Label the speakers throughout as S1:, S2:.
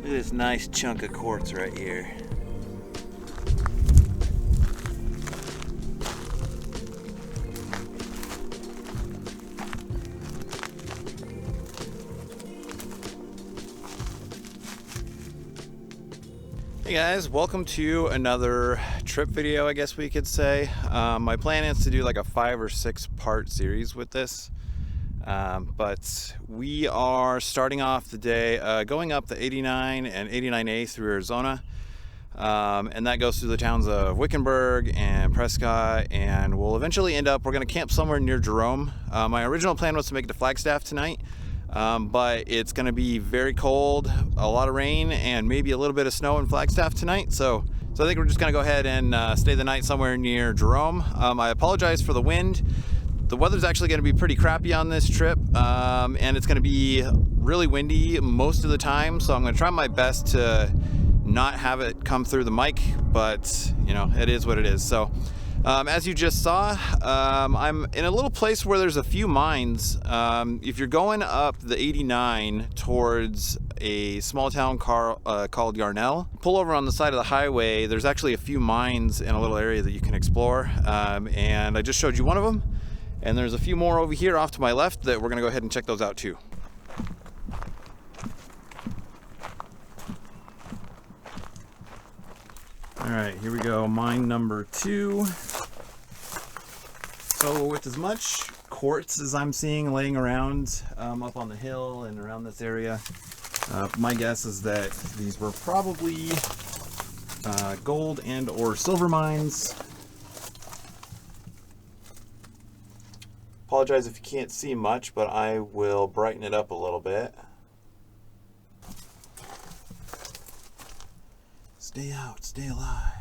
S1: Look at this nice chunk of quartz right here. Hey guys, welcome to another trip video, I guess we could say. My plan is to do like a 5 or 6 part series with this. But we are starting off the day going up the 89 and 89A through Arizona. And that goes through the towns of Wickenburg and Prescott, and we'll eventually end up, we're going to camp somewhere near Jerome. My original plan was to make it to Flagstaff tonight. But it's going to be very cold, a lot of rain, and maybe a little bit of snow in Flagstaff tonight. So I think we're just going to go ahead and stay the night somewhere near Jerome. I apologize for the wind. The weather's actually going to be pretty crappy on this trip, and it's going to be really windy most of the time. So I'm going to try my best to not have it come through the mic, but you know, it is what it is. So as you just saw, I'm in a little place where there's a few mines. If you're going up the 89 towards a small town called Yarnell, pull over on the side of the highway. There's actually a few mines in a little area that you can explore, and I just showed you one of them, and there's a few more over here off to my left that we're gonna go ahead and check those out too. All right, here we go, mine number 2. So with as much quartz as I'm seeing laying around up on the hill and around this area, my guess is that these were probably gold and or silver mines. Apologize if you can't see much, but I will brighten it up a little bit. Stay out, stay alive.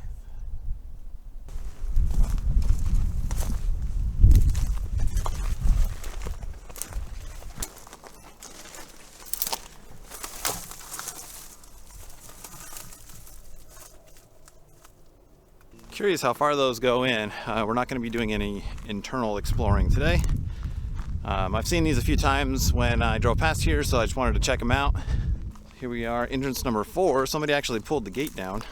S1: Curious how far those go in. We're not going to be doing any internal exploring today. I've seen these a few times when I drove past here, so I just wanted to check them out. Here we are, entrance number 4. Somebody actually pulled the gate down.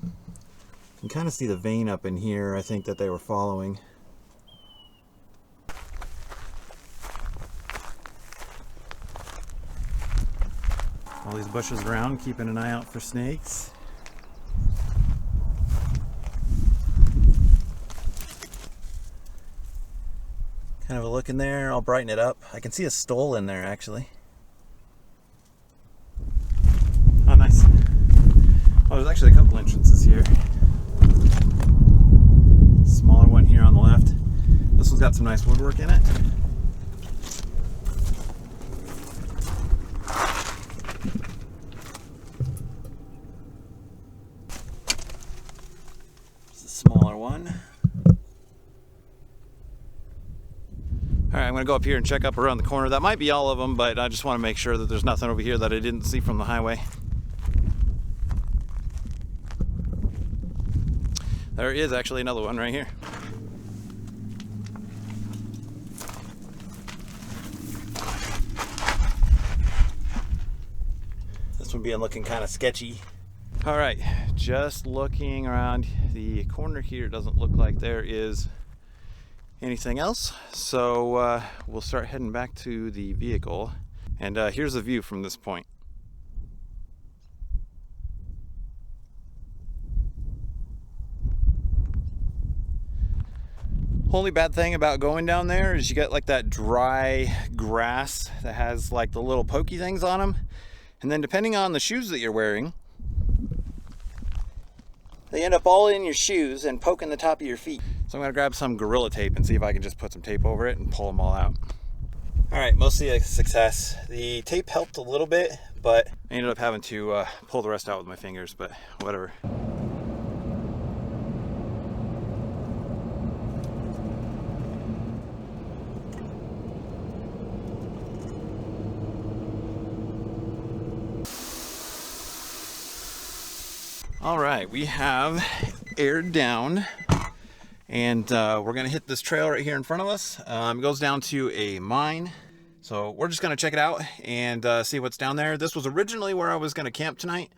S1: You can kind of see the vein up in here, I think, that they were following. All these bushes around, keeping an eye out for snakes. Kind of a look in there, I'll brighten it up. I can see a stole in there actually. Oh, nice. Oh, there's actually a couple entrances here. Smaller one here on the left. This one's got some nice woodwork in it. It's a smaller one. All right, I'm gonna go up here and check up around the corner. That might be all of them, but I just want to make sure that there's nothing over here that I didn't see from the highway. There is actually another one right here. This one being looking kind of sketchy. All right, just looking around the corner here, doesn't look like there is anything else, so we'll start heading back to the vehicle, and here's the view from this point. Only bad thing about going down there is you get like that dry grass that has like the little pokey things on them, and then depending on the shoes that you're wearing, they end up all in your shoes and poking the top of your feet. So I'm gonna grab some Gorilla Tape and see if I can just put some tape over it and pull them all out. All right, mostly a success. The tape helped a little bit, but I ended up having to pull the rest out with my fingers, but whatever. All right, we have aired down, and we're gonna hit this trail right here in front of us. It goes down to a mine, so we're just gonna check it out and see what's down there. This was originally where I was gonna camp tonight,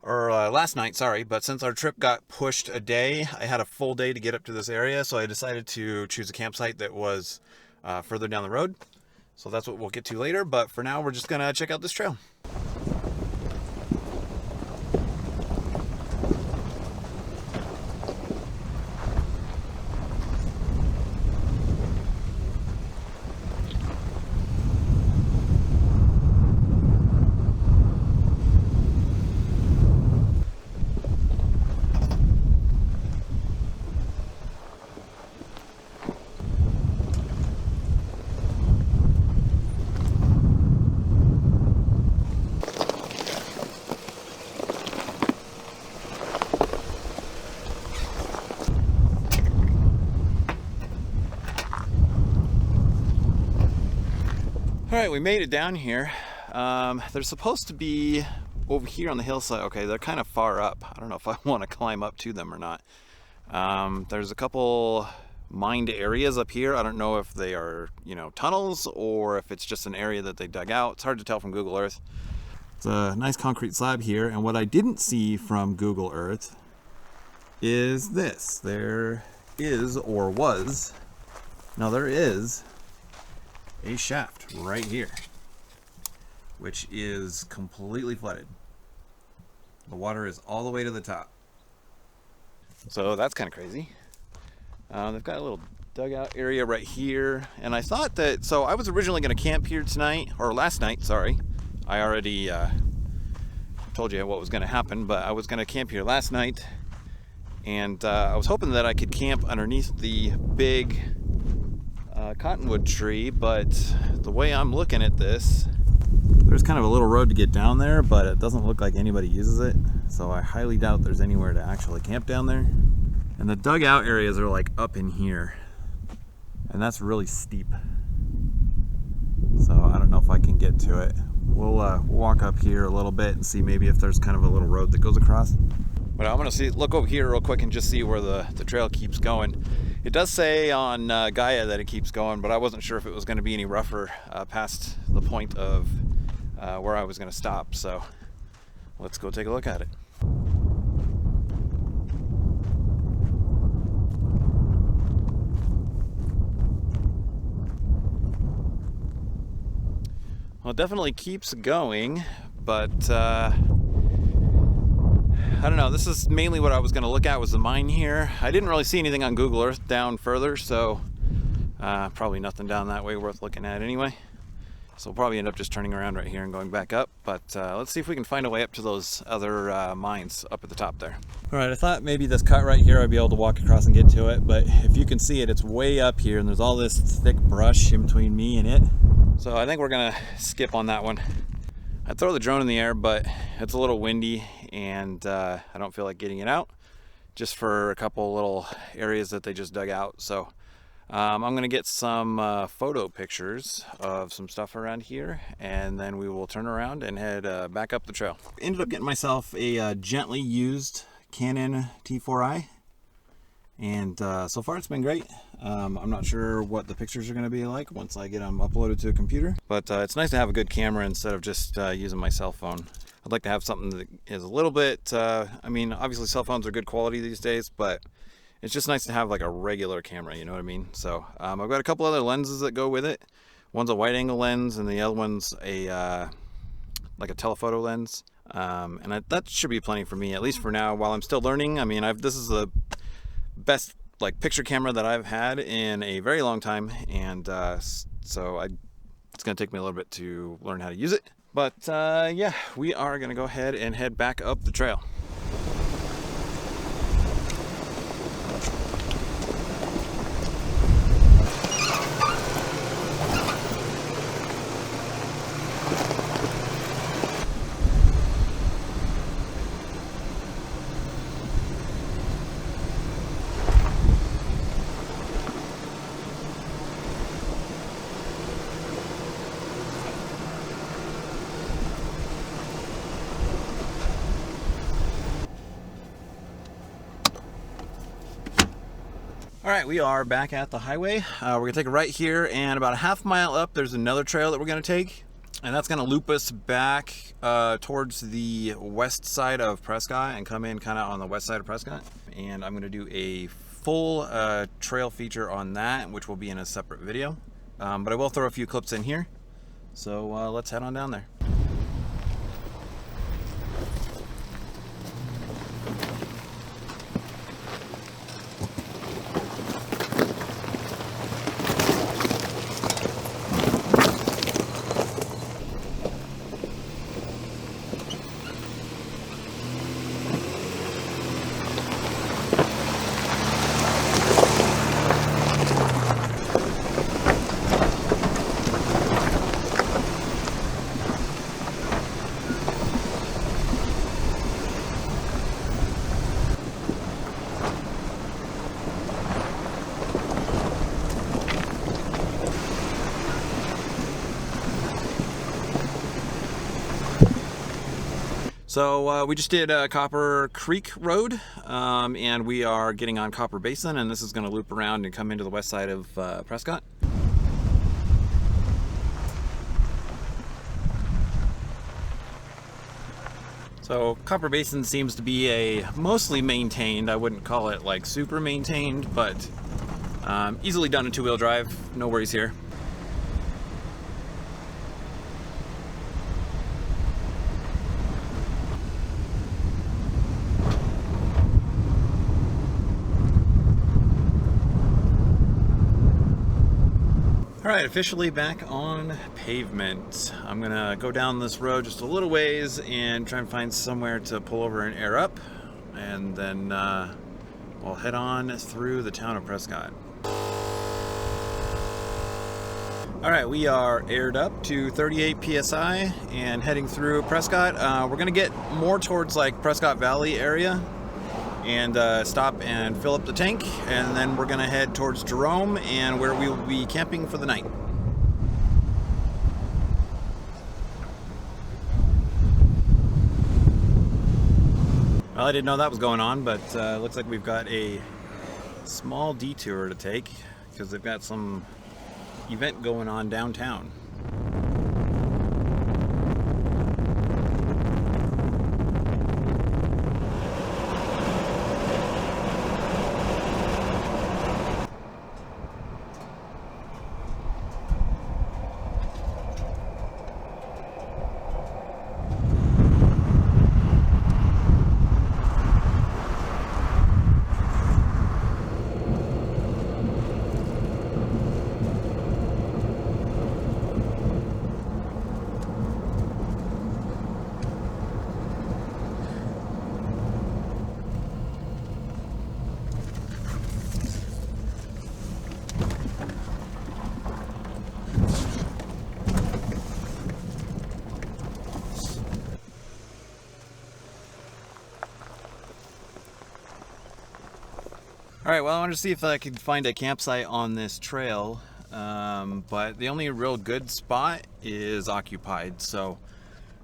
S1: or last night, sorry, but since our trip got pushed a day, I had a full day to get up to this area, so I decided to choose a campsite that was further down the road. So that's what we'll get to later, but for now we're just gonna check out this trail. All right, we made it down here. They're supposed to be over here on the hillside. Okay, they're kind of far up. I don't know if I want to climb up to them or not. There's a couple mined areas up here. I don't know if they are, tunnels or if it's just an area that they dug out. It's hard to tell from Google Earth. It's a nice concrete slab here, and what I didn't see from Google Earth is this. There is, or was, now there is a shaft right here, which is completely flooded. The water is all the way to the top. So that's kind of crazy. They've got a little dugout area right here, and I thought that, so I was originally going to camp here tonight, or last night, sorry. I already told you what was going to happen, but I was going to camp here last night, and I was hoping that I could camp underneath the big cottonwood tree, but the way I'm looking at this, there's kind of a little road to get down there, but it doesn't look like anybody uses it, so I highly doubt there's anywhere to actually camp down there. And the dugout areas are like up in here, and that's really steep, so I don't know if I can get to it. We'll walk up here a little bit and see maybe if there's kind of a little road that goes across. But I'm gonna look over here real quick and just see where the trail keeps going. It does say on Gaia that it keeps going, but I wasn't sure if it was going to be any rougher past the point of where I was going to stop. So let's go take a look at it. Well, it definitely keeps going, but I don't know, this is mainly what I was going to look at, was the mine here. I didn't really see anything on Google Earth down further, so probably nothing down that way worth looking at anyway. So we'll probably end up just turning around right here and going back up, but let's see if we can find a way up to those other mines up at the top there. All right, I thought maybe this cut right here I'd be able to walk across and get to it, but if you can see it, it's way up here and there's all this thick brush in between me and it. So I think we're gonna skip on that one. I'd throw the drone in the air, but it's a little windy and I don't feel like getting it out just for a couple little areas that they just dug out. So I'm gonna get some photo pictures of some stuff around here, and then we will turn around and head back up the trail. Ended up getting myself a gently used Canon T4i, and so far it's been great. I'm not sure what the pictures are going to be like once I get them uploaded to a computer, but it's nice to have a good camera instead of just using my cell phone. I'd like to have something that is a little bit, I mean, obviously cell phones are good quality these days, but it's just nice to have like a regular camera, you know what I mean? So I've got a couple other lenses that go with it. One's a wide angle lens and the other one's a like a telephoto lens. And that should be plenty for me, at least for now, while I'm still learning. I mean, this is the best like picture camera that I've had in a very long time, and so it's gonna take me a little bit to learn how to use it. But yeah, we are gonna go ahead and head back up the trail. All right, we are back at the highway. We're gonna take a right here, and about a half mile up, there's another trail that we're gonna take, and that's gonna loop us back towards the west side of Prescott and come in kind of on the west side of Prescott. And I'm gonna do a full trail feature on that, which will be in a separate video. But I will throw a few clips in here. So let's head on down there. So we just did Copper Creek Road, and we are getting on Copper Basin, and this is going to loop around and come into the west side of Prescott. So Copper Basin seems to be a mostly maintained, I wouldn't call it like super maintained, but easily done in two-wheel drive, no worries here. All right, officially back on pavement. I'm gonna go down this road just a little ways and try and find somewhere to pull over and air up, and then we'll head on through the town of Prescott. All right, we are aired up to 38 PSI and heading through Prescott. We're gonna get more towards like Prescott Valley area and stop and fill up the tank, and then we're gonna head towards Jerome, and where we will be camping for the night. Well, I didn't know that was going on, but looks like we've got a small detour to take because they've got some event going on downtown. All right, well, I wanted to see if I could find a campsite on this trail, but the only real good spot is occupied. So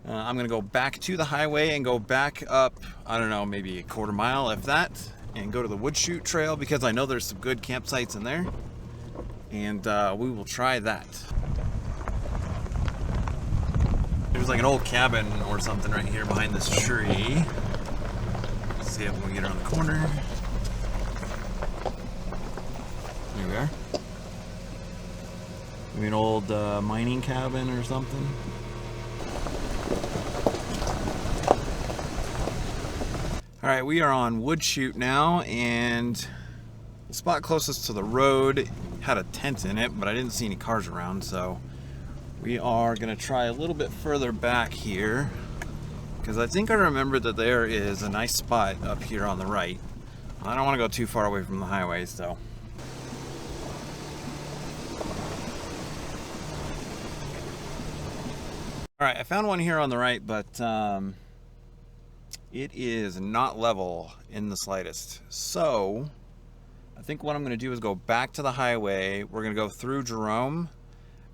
S1: I'm gonna go back to the highway and go back up, I don't know, maybe a quarter mile, if that, and go to the Wood Chute Trail because I know there's some good campsites in there, and we will try that. There's like an old cabin or something right here behind this tree. Let's see if we can get around the corner. There we are. Maybe an old mining cabin or something. All right, we are on Wood Chute now, and the spot closest to the road had a tent in it, but I didn't see any cars around, so we are gonna try a little bit further back here, because I think I remember that there is a nice spot up here on the right. I don't want to go too far away from the highway, so. All right, I found one here on the right, but it is not level in the slightest. So I think what I'm going to do is go back to the highway. We're going to go through Jerome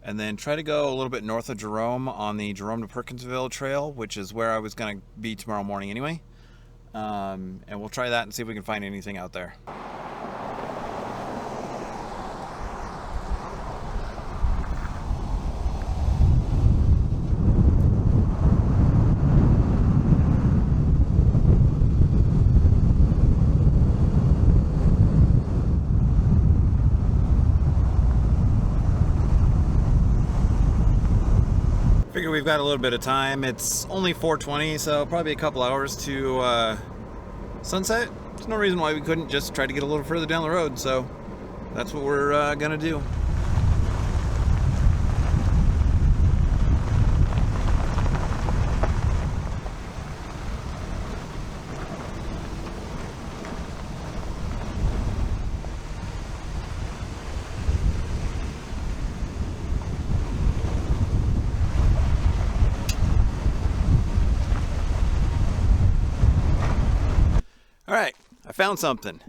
S1: and then try to go a little bit north of Jerome on the Jerome to Perkinsville Trail, which is where I was going to be tomorrow morning anyway. And we'll try that and see if we can find anything out there. we've got a little bit of time. It's only 4:20, so probably a couple hours to sunset. There's no reason why we couldn't just try to get a little further down the road, so that's what we're gonna do. All right, I found something.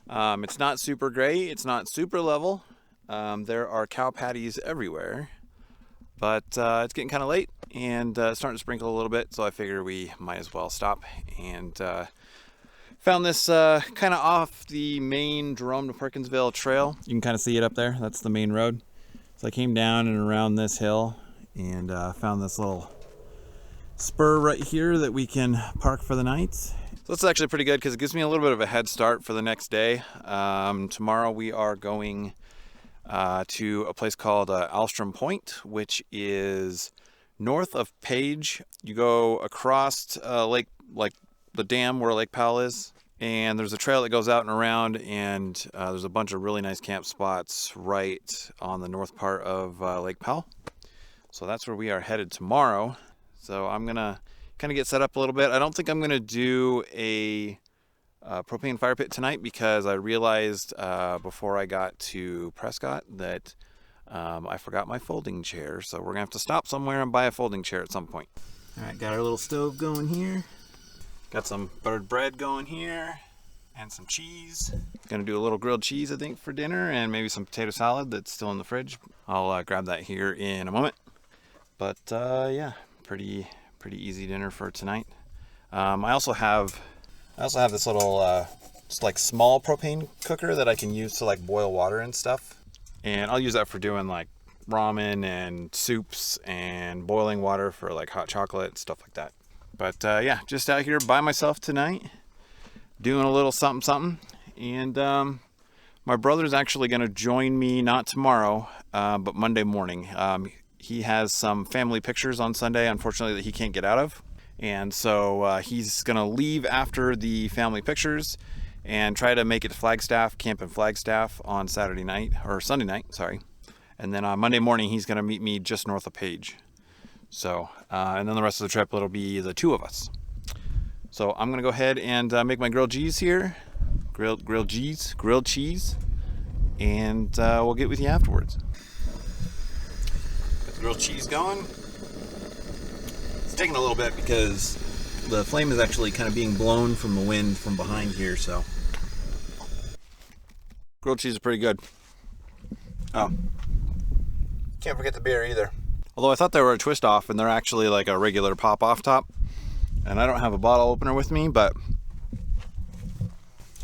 S1: It's not super gray, it's not super level. There are cow patties everywhere, but it's getting kind of late and it's starting to sprinkle a little bit, so I figure we might as well stop. And found this kind of off the main Jerome to Perkinsville trail. You can kind of see it up there. That's the main road. So I came down and around this hill and found this little spur right here that we can park for the night. So that's actually pretty good because it gives me a little bit of a head start for the next day. Tomorrow we are going to a place called Alstrom Point, which is north of Page. You go across lake, like the dam where Lake Powell is, and there's a trail that goes out and around, and there's a bunch of really nice camp spots right on the north part of Lake Powell. So that's where we are headed tomorrow. So I'm gonna kind of get set up a little bit. I don't think I'm gonna do a propane fire pit tonight because I realized before I got to Prescott that I forgot my folding chair. So we're gonna have to stop somewhere and buy a folding chair at some point. All right, got our little stove going here. Got some buttered bread going here and some cheese. Gonna do a little grilled cheese, I think, for dinner, and maybe some potato salad that's still in the fridge. I'll grab that here in a moment. But yeah, pretty easy dinner for tonight. I also have this little just like small propane cooker that I can use to like boil water and stuff, and I'll use that for doing like ramen and soups and boiling water for like hot chocolate, stuff like that. But yeah, just out here by myself tonight doing a little something. And my brother's actually going to join me not tomorrow but Monday morning. He has some family pictures on Sunday, unfortunately, that he can't get out of. And so he's going to leave after the family pictures and try to make it to Flagstaff, camp in Flagstaff on Saturday night, or Sunday night, sorry. And then on Monday morning, he's going to meet me just north of Page. So, and then the rest of the trip, it'll be the two of us. So I'm going to go ahead and make my grilled cheese here. Grilled cheese. And we'll get with you afterwards. Grilled cheese going. It's taking a little bit because the flame is actually kind of being blown from the wind from behind here, so. Grilled cheese is pretty good. Oh, can't forget the beer either. Although I thought they were a twist off, and they're actually like a regular pop off top. And I don't have a bottle opener with me, but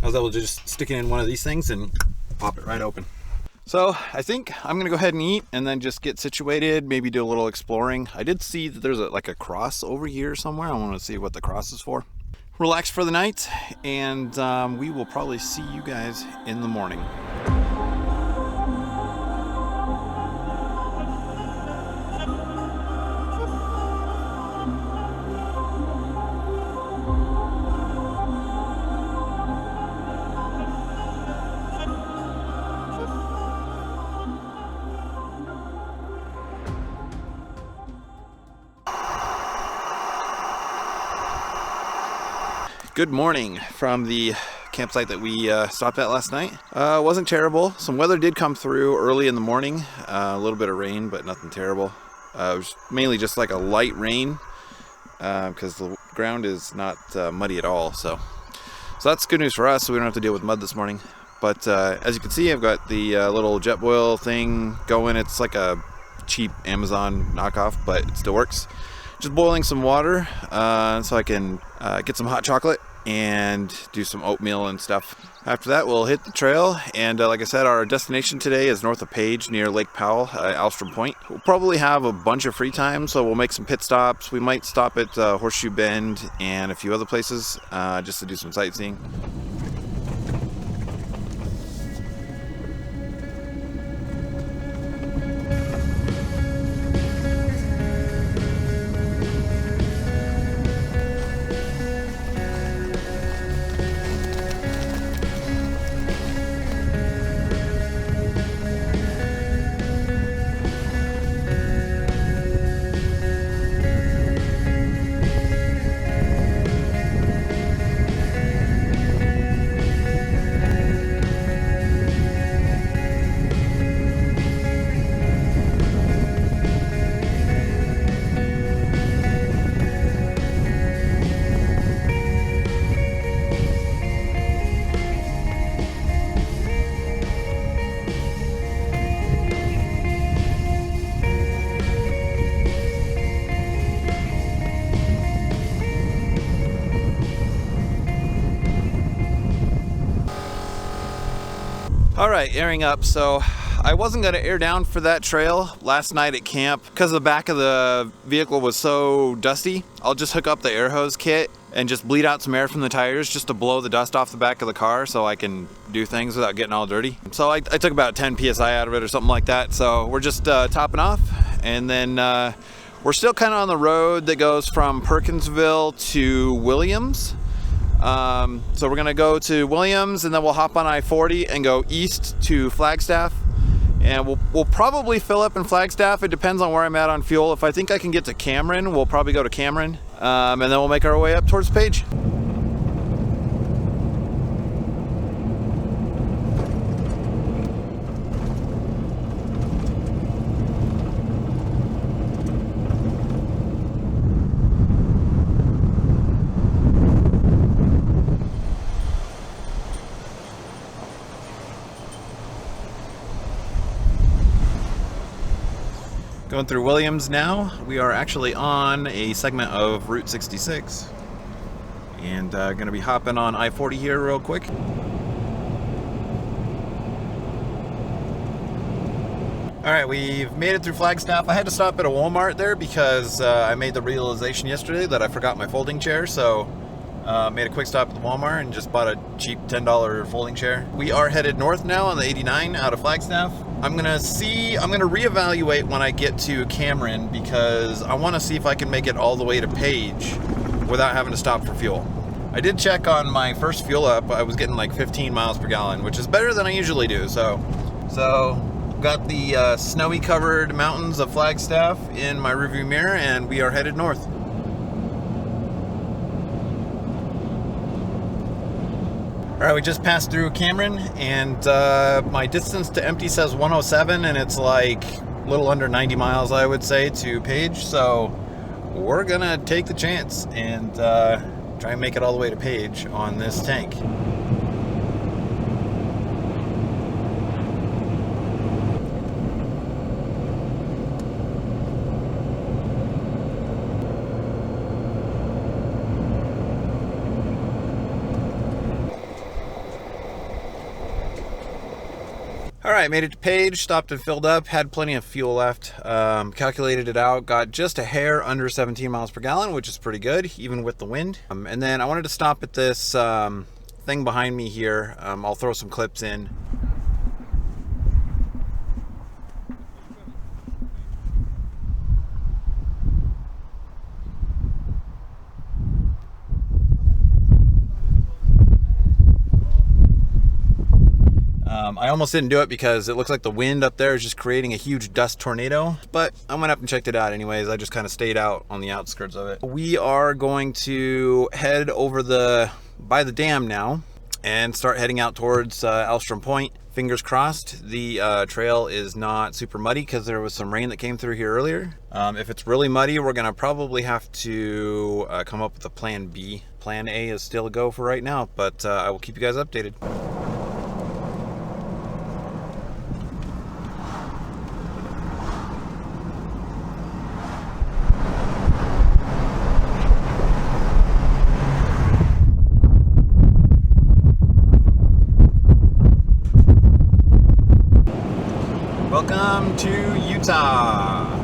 S1: I was able to just stick it in one of these things and pop it right open. So I think I'm gonna go ahead and eat and then just get situated, maybe do a little exploring. I did see that there's like a cross over here somewhere. I want to see what the cross is for. Relax for the night, and we will probably see you guys in the morning. Good morning from the campsite that we stopped at last night. Wasn't terrible. Some weather did come through early in the morning. A little bit of rain, but nothing terrible. It was mainly just like a light rain because the ground is not muddy at all. So that's good news for us. So we don't have to deal with mud this morning. But as you can see, I've got the little JetBoil thing going. It's like a cheap Amazon knockoff, but it still works. Just boiling some water so I can get some hot chocolate and do some oatmeal and stuff. After that, we'll hit the trail, and like I said, our destination today is north of Page near Lake Powell, Alstrom Point. We'll probably have a bunch of free time, so we'll make some pit stops. We might stop at Horseshoe Bend and a few other places just to do some sightseeing. All right, airing up. So I wasn't gonna air down for that trail last night at camp because the back of the vehicle was so dusty. I'll just hook up the air hose kit and just bleed out some air from the tires just to blow the dust off the back of the car so I can do things without getting all dirty. So I took about 10 PSI out of it or something like that. So we're just topping off, and then we're still kind of on the road that goes from Perkinsville to Williams. So we're gonna go to Williams, and then we'll hop on I-40 and go east to Flagstaff, and we'll probably fill up in Flagstaff. It depends on where I'm at on fuel. If I think I can get to Cameron, we'll probably go to Cameron, and then we'll make our way up towards Page. Going through Williams now. We are actually on a segment of Route 66, and going to be hopping on I-40 here real quick. All right, we've made it through Flagstaff. I had to stop at a Walmart there because I made the realization yesterday that I forgot my folding chair, so made a quick stop at the Walmart and just bought a cheap $10 folding chair. We are headed north now on the 89 out of Flagstaff. I'm gonna reevaluate when I get to Cameron because I want to see if I can make it all the way to Page without having to stop for fuel. I did check on my first fuel up. I was getting like 15 miles per gallon, which is better than I usually do. So got the snowy covered mountains of Flagstaff in my rearview mirror, and we are headed north. All right, we just passed through Cameron, and my distance to empty says 107, and it's like a little under 90 miles, I would say, to Page. So we're gonna take the chance and try and make it all the way to Page on this tank. All right, made it to Page, stopped and filled up, had plenty of fuel left, calculated it out, got just a hair under 17 miles per gallon, which is pretty good, even with the wind. And then I wanted to stop at this thing behind me here. I'll throw some clips in. I almost didn't do it because it looks like the wind up there is just creating a huge dust tornado, but I went up and checked it out anyways. I just kind of stayed out on the outskirts of it. We are going to head over by the dam now and start heading out towards Elstrom Point. Fingers crossed the trail is not super muddy because there was some rain that came through here earlier. If it's really muddy, we're gonna probably have to come up with a plan B. Plan A is still a go for right now, but I will keep you guys updated. Welcome to Utah.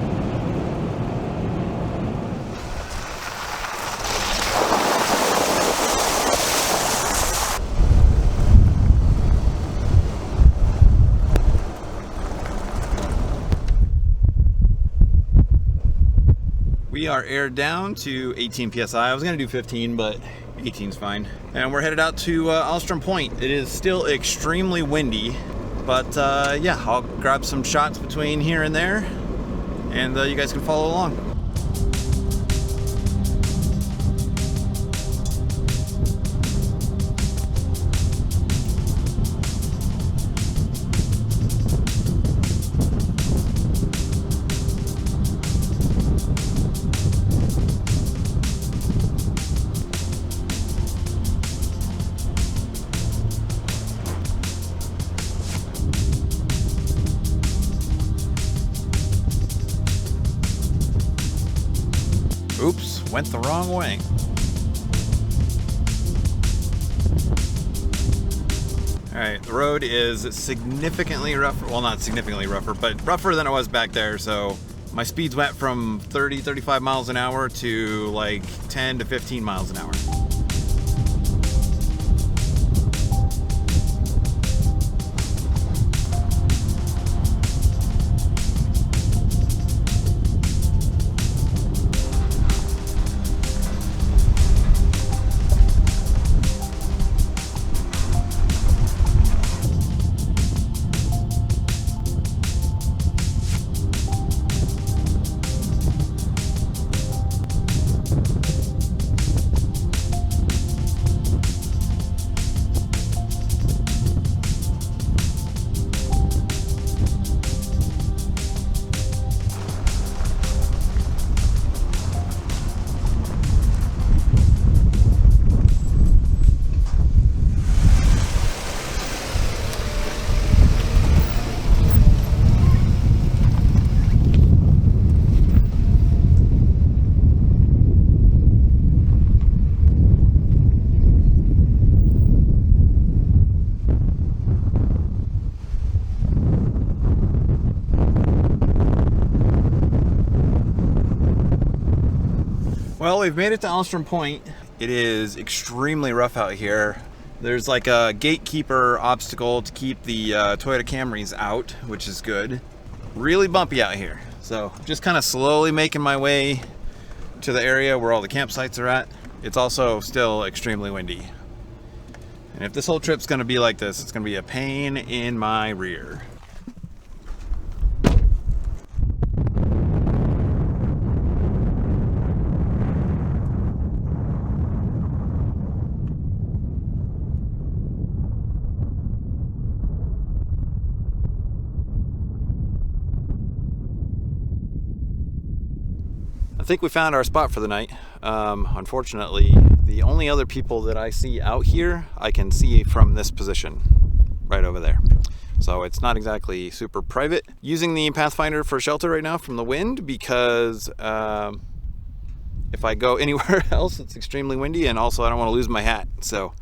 S1: We are aired down to 18 PSI. I was gonna do 15, but 18's fine. And we're headed out to Elstrom Point. It is still extremely windy. But yeah, I'll grab some shots between here and there, and you guys can follow along. Oops, went the wrong way. Alright, the road is significantly rougher, well not significantly rougher, but rougher than it was back there, so my speeds went from 35 miles an hour to like 10 to 15 miles an hour. Well, we've made it to Alstrom Point. It is extremely rough out here. There's like a gatekeeper obstacle to keep the Toyota Camrys out, which is good. Really bumpy out here. So just kind of slowly making my way to the area where all the campsites are at. It's also still extremely windy. And if this whole trip's gonna be like this, it's gonna be a pain in my rear. I think we found our spot for the night. Unfortunately, the only other people that I see out here, I can see from this position right over there. So it's not exactly super private. Using the Pathfinder for shelter right now from the wind because if I go anywhere else, it's extremely windy, and also I don't want to lose my hat. So,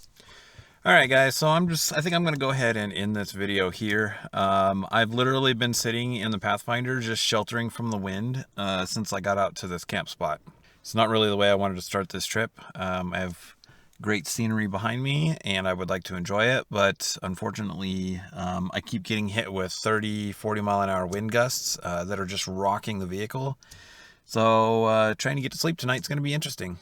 S1: all right, guys. So I think I'm going to go ahead and end this video here. I've literally been sitting in the Pathfinder just sheltering from the wind since I got out to this camp spot. It's not really the way I wanted to start this trip. I have great scenery behind me and I would like to enjoy it, but unfortunately I keep getting hit with 30-40 mile an hour wind gusts that are just rocking the vehicle. So trying to get to sleep tonight is going to be interesting.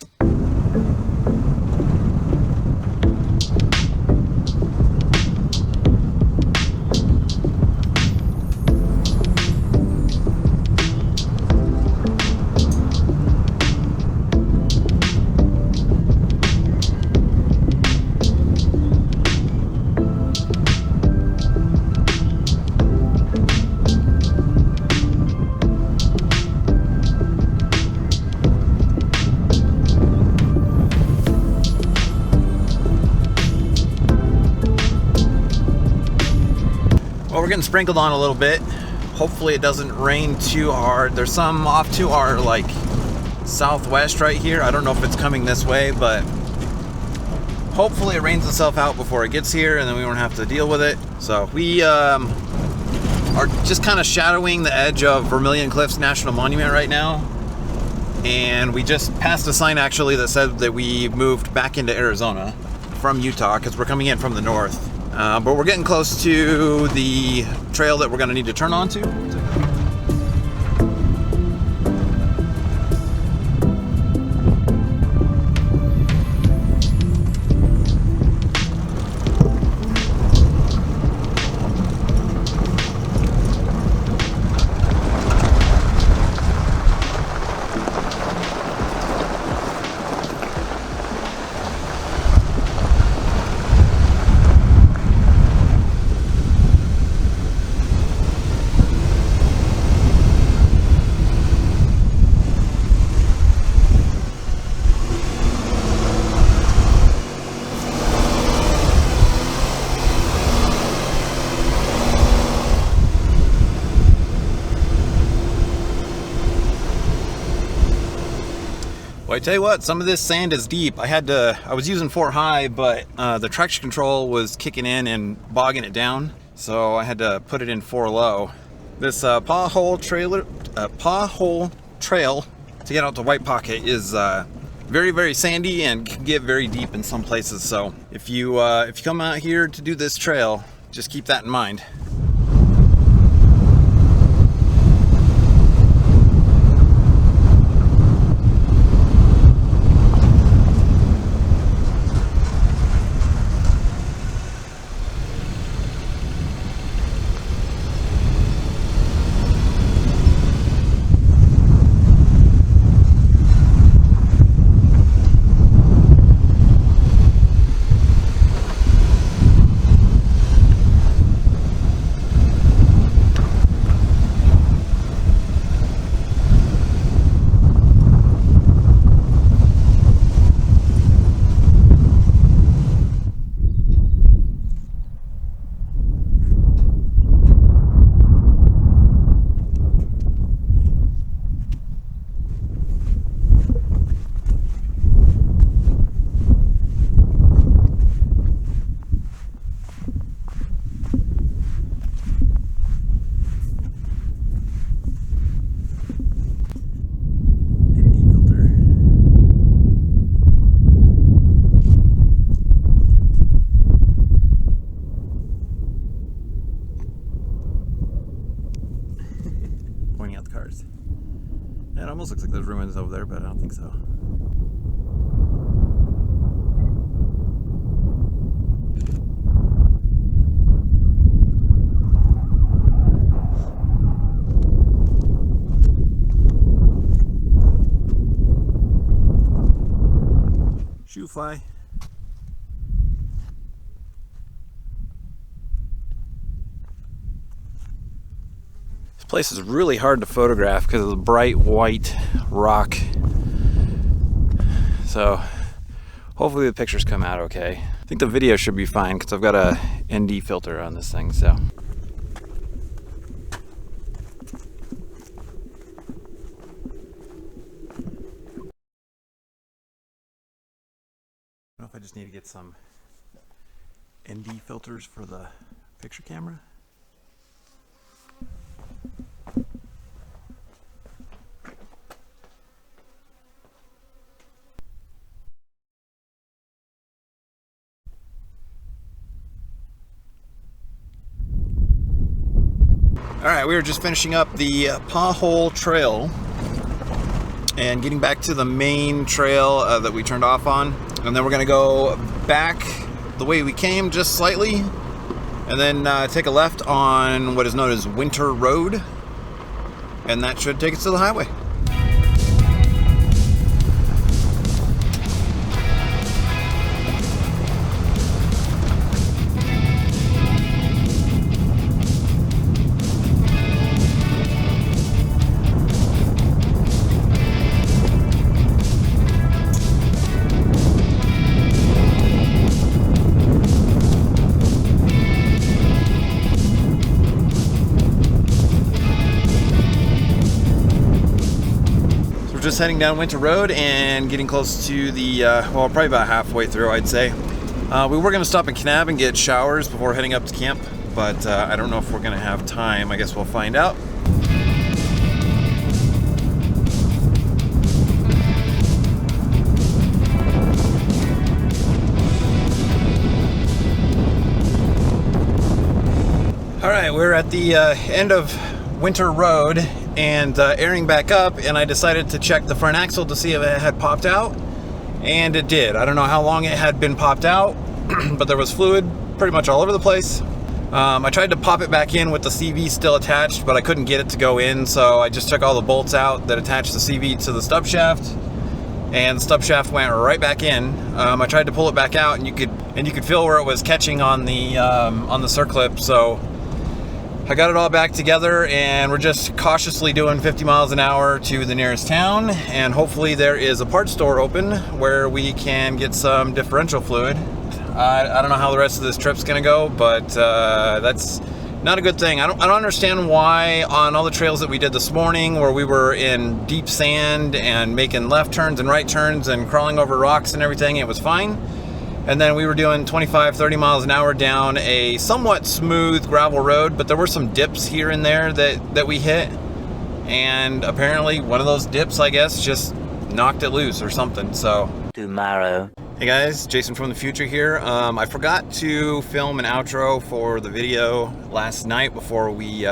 S1: Well, we're getting sprinkled on a little bit. Hopefully it doesn't rain too hard. There's some off to our like southwest right here. I don't know if it's coming this way, but hopefully it rains itself out before it gets here and then we won't have to deal with it. So we are just kind of shadowing the edge of Vermilion Cliffs National Monument right now. And we just passed a sign actually that said that we moved back into Arizona from Utah because we're coming in from the north. But we're getting close to the trail that we're going to need to turn onto. Well, I tell you what, some of this sand is deep. I was using 4 high, but the traction control was kicking in and bogging it down, so I had to put it in 4 low. This paw hole trail to get out to White Pocket is very, very sandy and can get very deep in some places. So if you come out here to do this trail, just keep that in mind. Pointing out the cars. It almost looks like there's ruins over there, but I don't think so. Shoe fly. This place is really hard to photograph because of the bright white rock. So hopefully the pictures come out okay. I think the video should be fine because I've got a ND filter on this thing, so. I don't know if I just need to get some ND filters for the picture camera. Alright, we were just finishing up the Paw Hole Trail and getting back to the main trail that we turned off on. And then we're going to go back the way we came, just slightly, and then take a left on what is known as Winter Road. And that should take us to the highway. Just heading down Winter Road and getting close to the, well, probably about halfway through, I'd say. We were going to stop in Kanab and get showers before heading up to camp, but I don't know if we're going to have time. I guess we'll find out. All right, we're at the end of Winter Road and airing back up, and I decided to check the front axle to see if it had popped out, and it did. I don't know how long it had been popped out, but there was fluid pretty much all over the place. I tried to pop it back in with the CV still attached, but I couldn't get it to go in, so I just took all the bolts out that attached the CV to the stub shaft, and the stub shaft went right back in. I tried to pull it back out, and you could feel where it was catching on the circlip, so I got it all back together, and we're just cautiously doing 50 miles an hour to the nearest town, and hopefully there is a parts store open where we can get some differential fluid. I don't know how the rest of this trip's gonna go, but that's not a good thing. I don't understand why on all the trails that we did this morning, where we were in deep sand and making left turns and right turns and crawling over rocks and everything, it was fine. And then we were doing 25, 30 miles an hour down a somewhat smooth gravel road, but there were some dips here and there that we hit. And apparently one of those dips, I guess, just knocked it loose or something, so.
S2: Tomorrow.
S1: Hey guys, Jason from the future here. I forgot to film an outro for the video last night before we,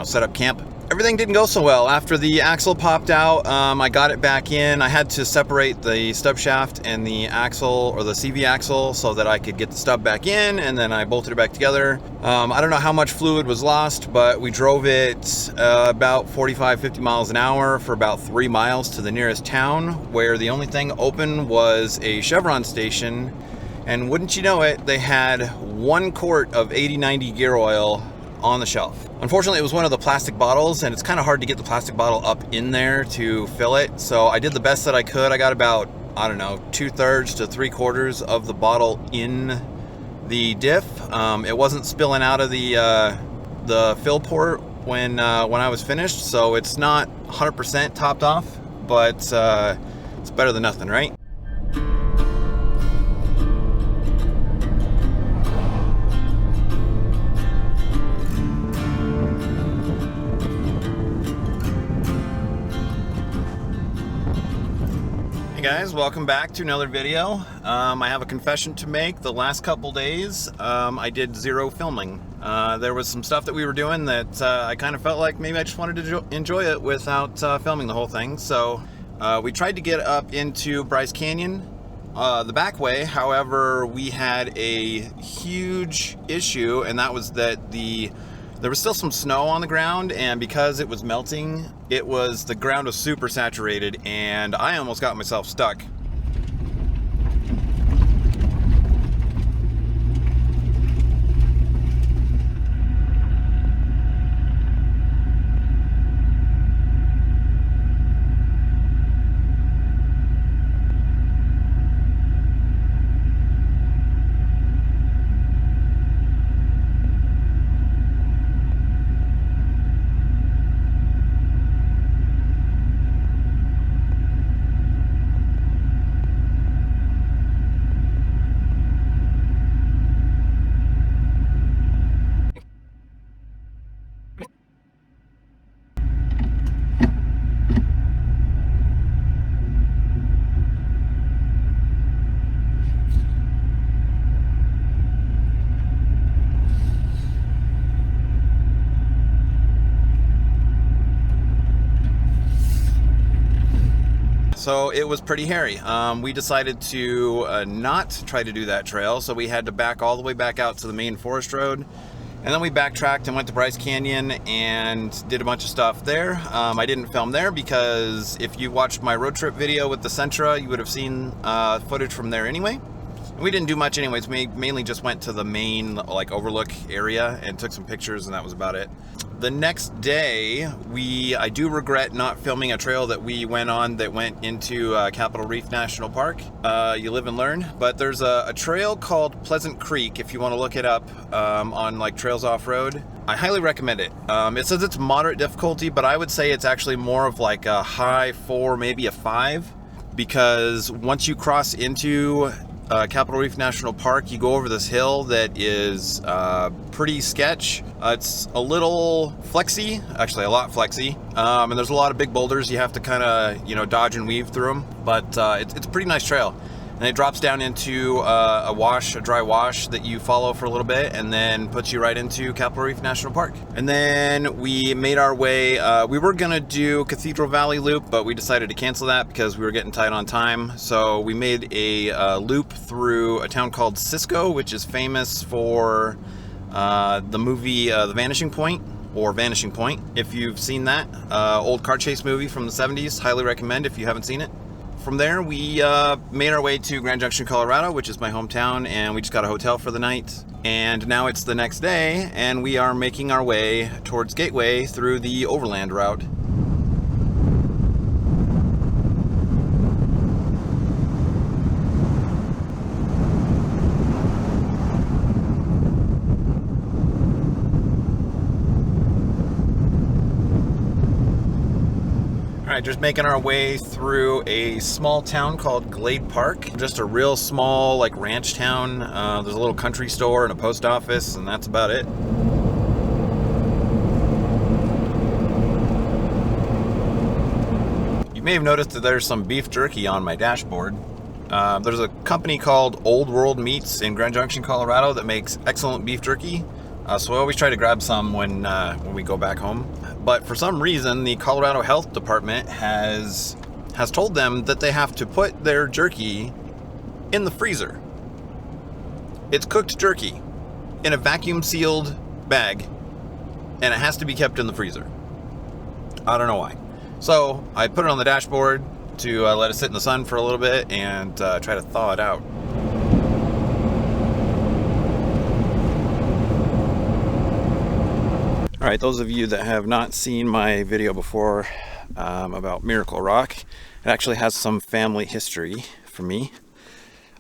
S1: set up camp. Everything didn't go so well. After the axle popped out, I got it back in. I had to separate the stub shaft and the axle, or the CV axle, so that I could get the stub back in, and then I bolted it back together. I don't know how much fluid was lost, but we drove it about 45, 50 miles an hour for about 3 miles to the nearest town, where the only thing open was a Chevron station. And wouldn't you know it, they had 1 quart of 80-90 gear oil on the shelf. Unfortunately, it was one of the plastic bottles, and it's kind of hard to get the plastic bottle up in there to fill it. So I did the best that I could. I got about, I don't know, 2/3 to 3/4 of the bottle in the diff. It wasn't spilling out of the fill port when I was finished, so it's not 100% topped off, but it's better than nothing, right? Guys, welcome back to another video. I have a confession to make. The last couple days I did 0 filming. There was some stuff that we were doing that I kind of felt like maybe I just wanted to enjoy it without filming the whole thing. So we tried to get up into Bryce Canyon the back way. However, we had a huge issue, and that was that there was still some snow on the ground, and because it was melting, the ground was super saturated, and I almost got myself stuck. So it was pretty hairy. We decided to not try to do that trail, so we had to back all the way back out to the main forest road. And then we backtracked and went to Bryce Canyon and did a bunch of stuff there. I didn't film there because if you watched my road trip video with the Sentra, you would have seen footage from there anyway. And we didn't do much anyways. We mainly just went to the main overlook area and took some pictures, and that was about it. The next day, I do regret not filming a trail that we went on that went into Capitol Reef National Park. You live and learn. But there's a trail called Pleasant Creek, if you want to look it up on Trails Off-Road. I highly recommend it. It says it's moderate difficulty, but I would say it's actually more of a high 4, maybe a 5, because once you cross into Capitol Reef National Park, you go over this hill that is pretty sketch. It's a little flexy, actually a lot flexy, and there's a lot of big boulders. You have to kind of dodge and weave through them, but it's a pretty nice trail. And it drops down into a dry wash that you follow for a little bit, and then puts you right into Capitol Reef National Park. And then we made our way, we were gonna do Cathedral Valley Loop, but we decided to cancel that because we were getting tight on time. So we made a loop through a town called Cisco, which is famous for the movie The Vanishing Point, or Vanishing Point, if you've seen that. Old car chase movie from the 70s, highly recommend if you haven't seen it. From there, we made our way to Grand Junction, Colorado, which is my hometown, and we just got a hotel for the night. And now it's the next day, and we are making our way towards Gateway through the Overland route. All right, just making our way through a small town called Glade Park. Just a real small, like, ranch town. There's a little country store and a post office, and that's about it. You may have noticed that there's some beef jerky on my dashboard. There's a company called Old World Meats in Grand Junction, Colorado that makes excellent beef jerky. So I always try to grab some when we go back home. But for some reason, the Colorado Health Department has told them that they have to put their jerky in the freezer. It's cooked jerky in a vacuum sealed bag, and it has to be kept in the freezer. I don't know why. So I put it on the dashboard to let it sit in the sun for a little bit and try to thaw it out. All right, those of you that have not seen my video before about Miracle Rock, it actually has some family history for me.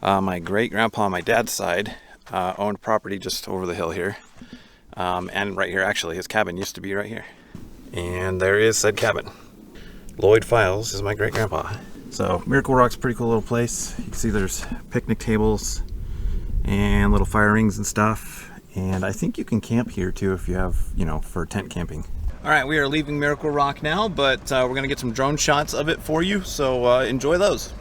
S1: My great-grandpa on my dad's side owned property just over the hill here. And right here, actually, his cabin used to be right here. And there is said cabin. Lloyd Files is my great-grandpa. So Miracle Rock's a pretty cool little place. You can see there's picnic tables and little fire rings and stuff. And I think you can camp here too if you have, you know, for tent camping. All right, we are leaving Miracle Rock now, but we're gonna get some drone shots of it for you, so enjoy those.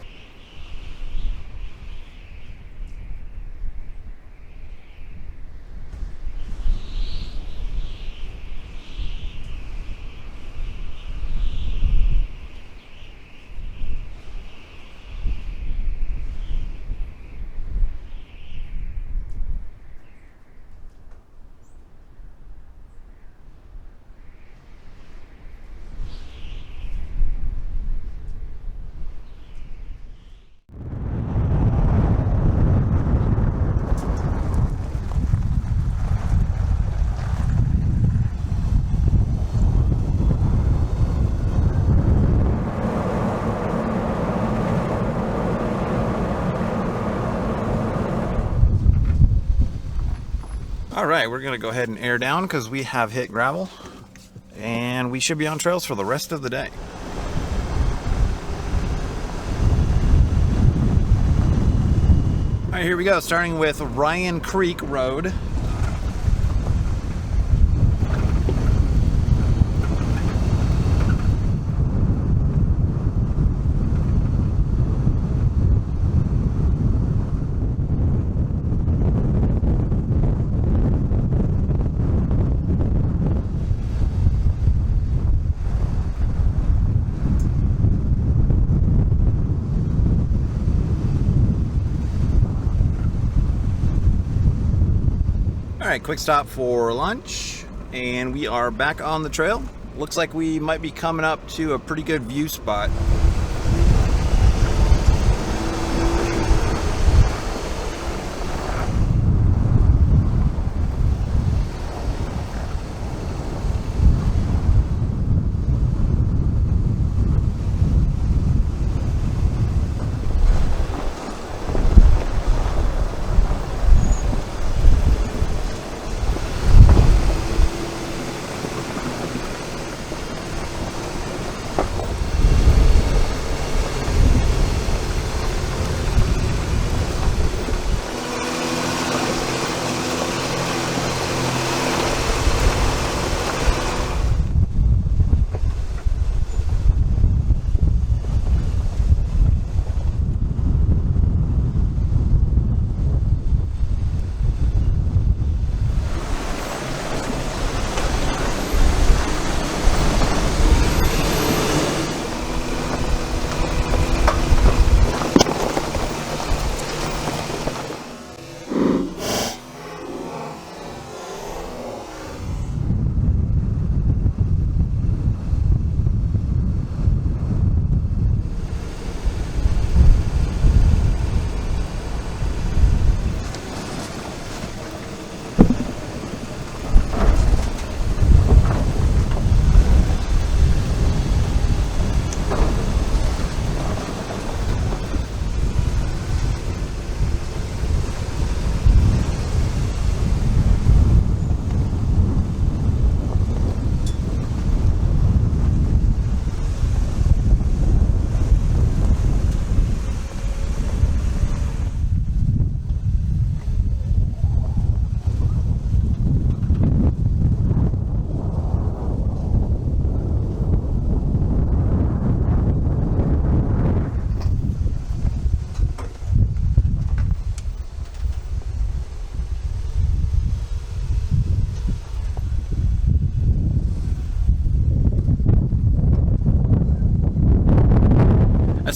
S1: All right, we're gonna go ahead and air down because we have hit gravel and we should be on trails for the rest of the day. All right, here we go, starting with Ryan Creek Road. All right, quick stop for lunch, and we are back on the trail. Looks like we might be coming up to a pretty good view spot.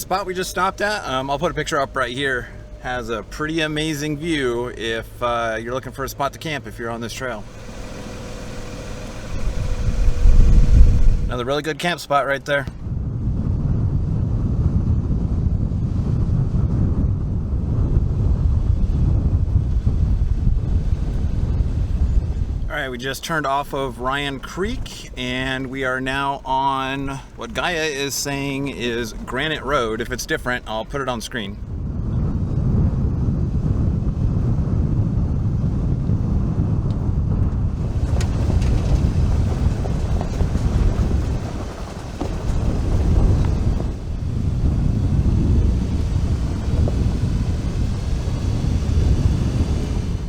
S1: spot we just stopped at, I'll put a picture up right here, has a pretty amazing view if you're looking for a spot to camp if you're on this trail. Another really good camp spot right there. Alright, we just turned off of Ryan Creek and we are now on what Gaia is saying is Granite Road. If it's different, I'll put it on screen.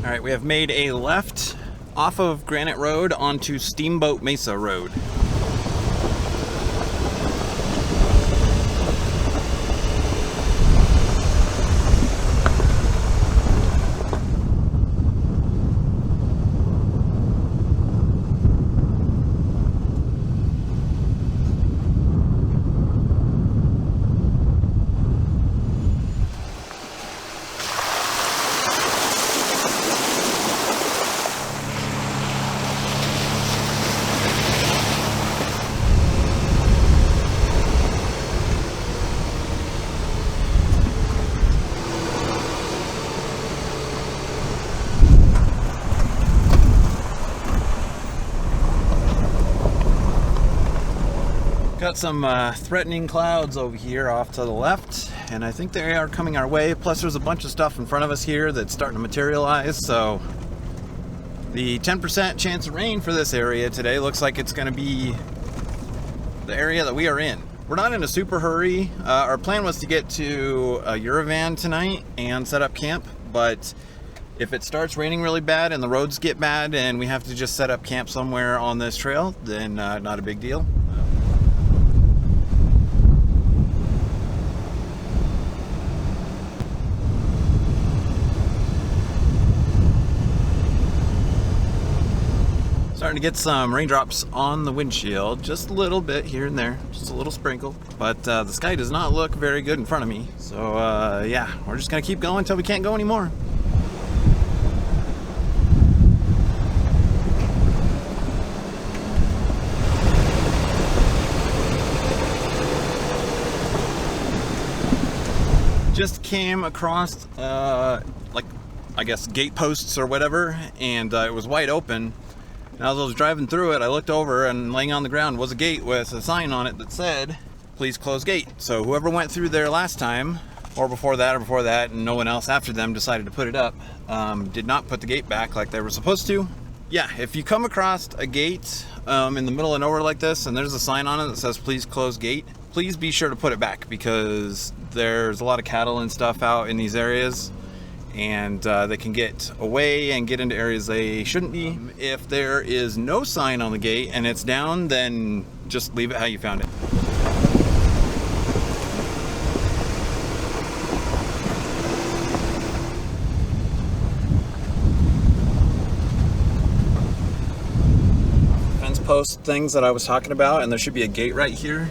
S1: Alright, we have made a left off of Granite Road onto Steamboat Mesa Road. Got some threatening clouds over here off to the left, and I think they are coming our way. Plus there's a bunch of stuff in front of us here that's starting to materialize, so the 10% chance of rain for this area today looks like it's going to be the area that we are in. We're not in a super hurry. Our plan was to get to a Eurovan tonight and set up camp, but if it starts raining really bad and the roads get bad and we have to just set up camp somewhere on this trail, then not a big deal. Starting to get some raindrops on the windshield, just a little bit here and there, just a little sprinkle. But the sky does not look very good in front of me. So yeah, we're just gonna keep going until we can't go anymore. Just came across like, I guess, gate posts or whatever, and it was wide open. And as I was driving through it, I looked over and laying on the ground was a gate with a sign on it that said, "Please close gate." So whoever went through there last time, or before that, and no one else after them decided to put it up, did not put the gate back like they were supposed to. Yeah, if you come across a gate in the middle of nowhere like this and there's a sign on it that says "Please close gate," please be sure to put it back, because there's a lot of cattle and stuff out in these areas, and they can get away and get into areas they shouldn't be. If there is no sign on the gate and it's down, then just leave it how you found it. Fence post things that I was talking about, and there should be a gate right here,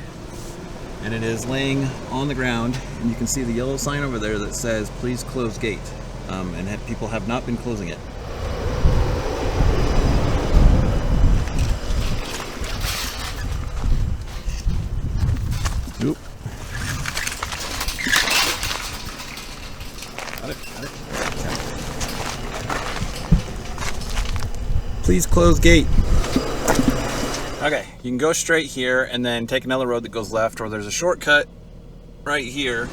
S1: and it is laying on the ground, and you can see the yellow sign over there that says "Please close gate." And people have not been closing it. Oop. Got it. Please close gate. Okay, you can go straight here and then take another road that goes left, or there's a shortcut right here.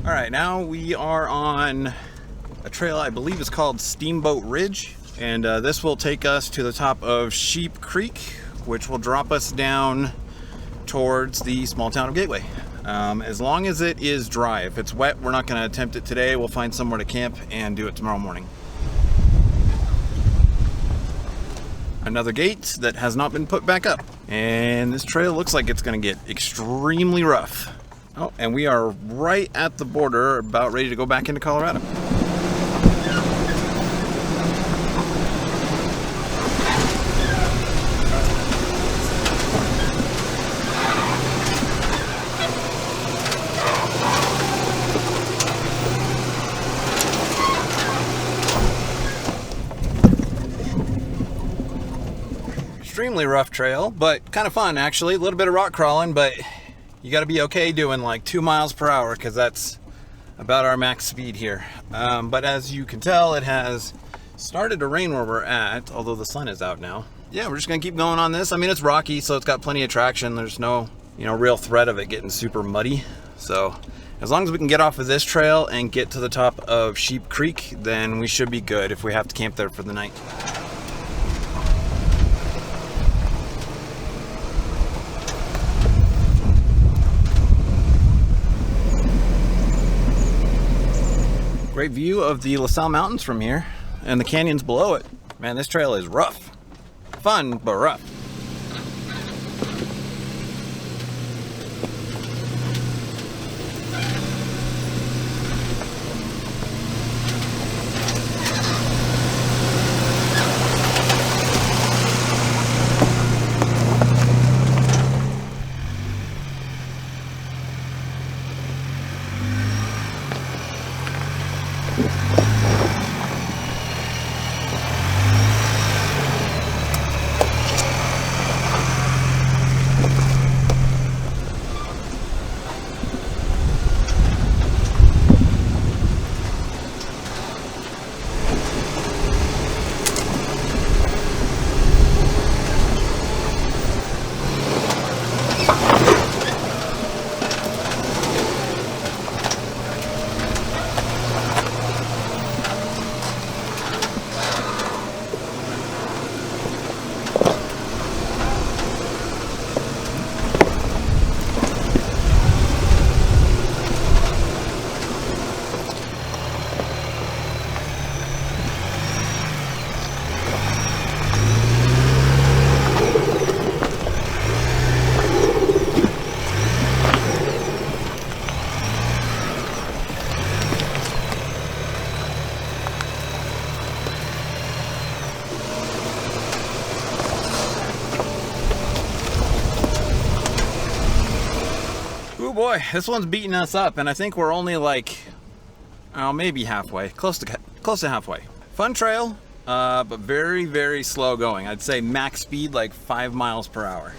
S1: Alright, now we are on a trail I believe is called Steamboat Ridge, and this will take us to the top of Sheep Creek, which will drop us down towards the small town of Gateway. As long as it is dry. If it's wet, we're not going to attempt it today. We'll find somewhere to camp and do it tomorrow morning. Another gate that has not been put back up, and this trail looks like it's going to get extremely rough. Oh, and we are right at the border, about ready to go back into Colorado. Extremely rough trail, but kind of fun actually. A little bit of rock crawling, but you got to be okay doing like 2 miles per hour because that's about our max speed here. But as you can tell, it has started to rain where we're at, although the sun is out now. Yeah, we're just gonna keep going on this. I mean, it's rocky, so it's got plenty of traction. There's no, real threat of it getting super muddy. So as long as we can get off of this trail and get to the top of Sheep Creek, then we should be good if we have to camp there for the night. Great view of the LaSalle Mountains from here and the canyons below it. Man, this trail is rough. Fun, but rough. Oh boy, this one's beating us up, and I think we're only like, maybe halfway, close to halfway. Fun trail, but very, very slow going. I'd say max speed like 5 miles per hour.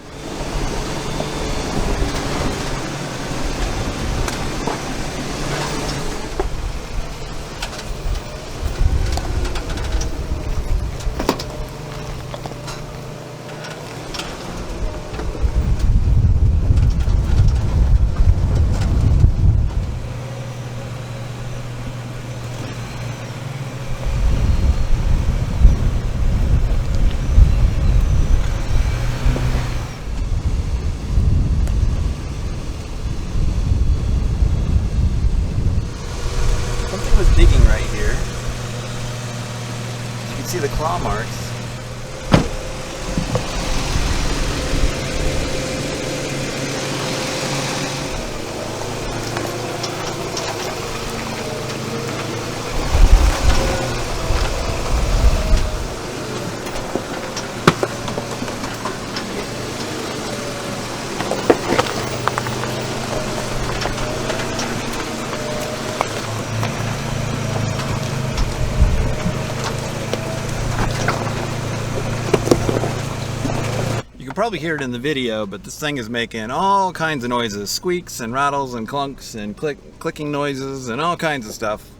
S1: Digging right here. You can see the claw marks. You can probably hear it in the video, but this thing is making all kinds of noises, squeaks and rattles and clunks and clicking noises and all kinds of stuff.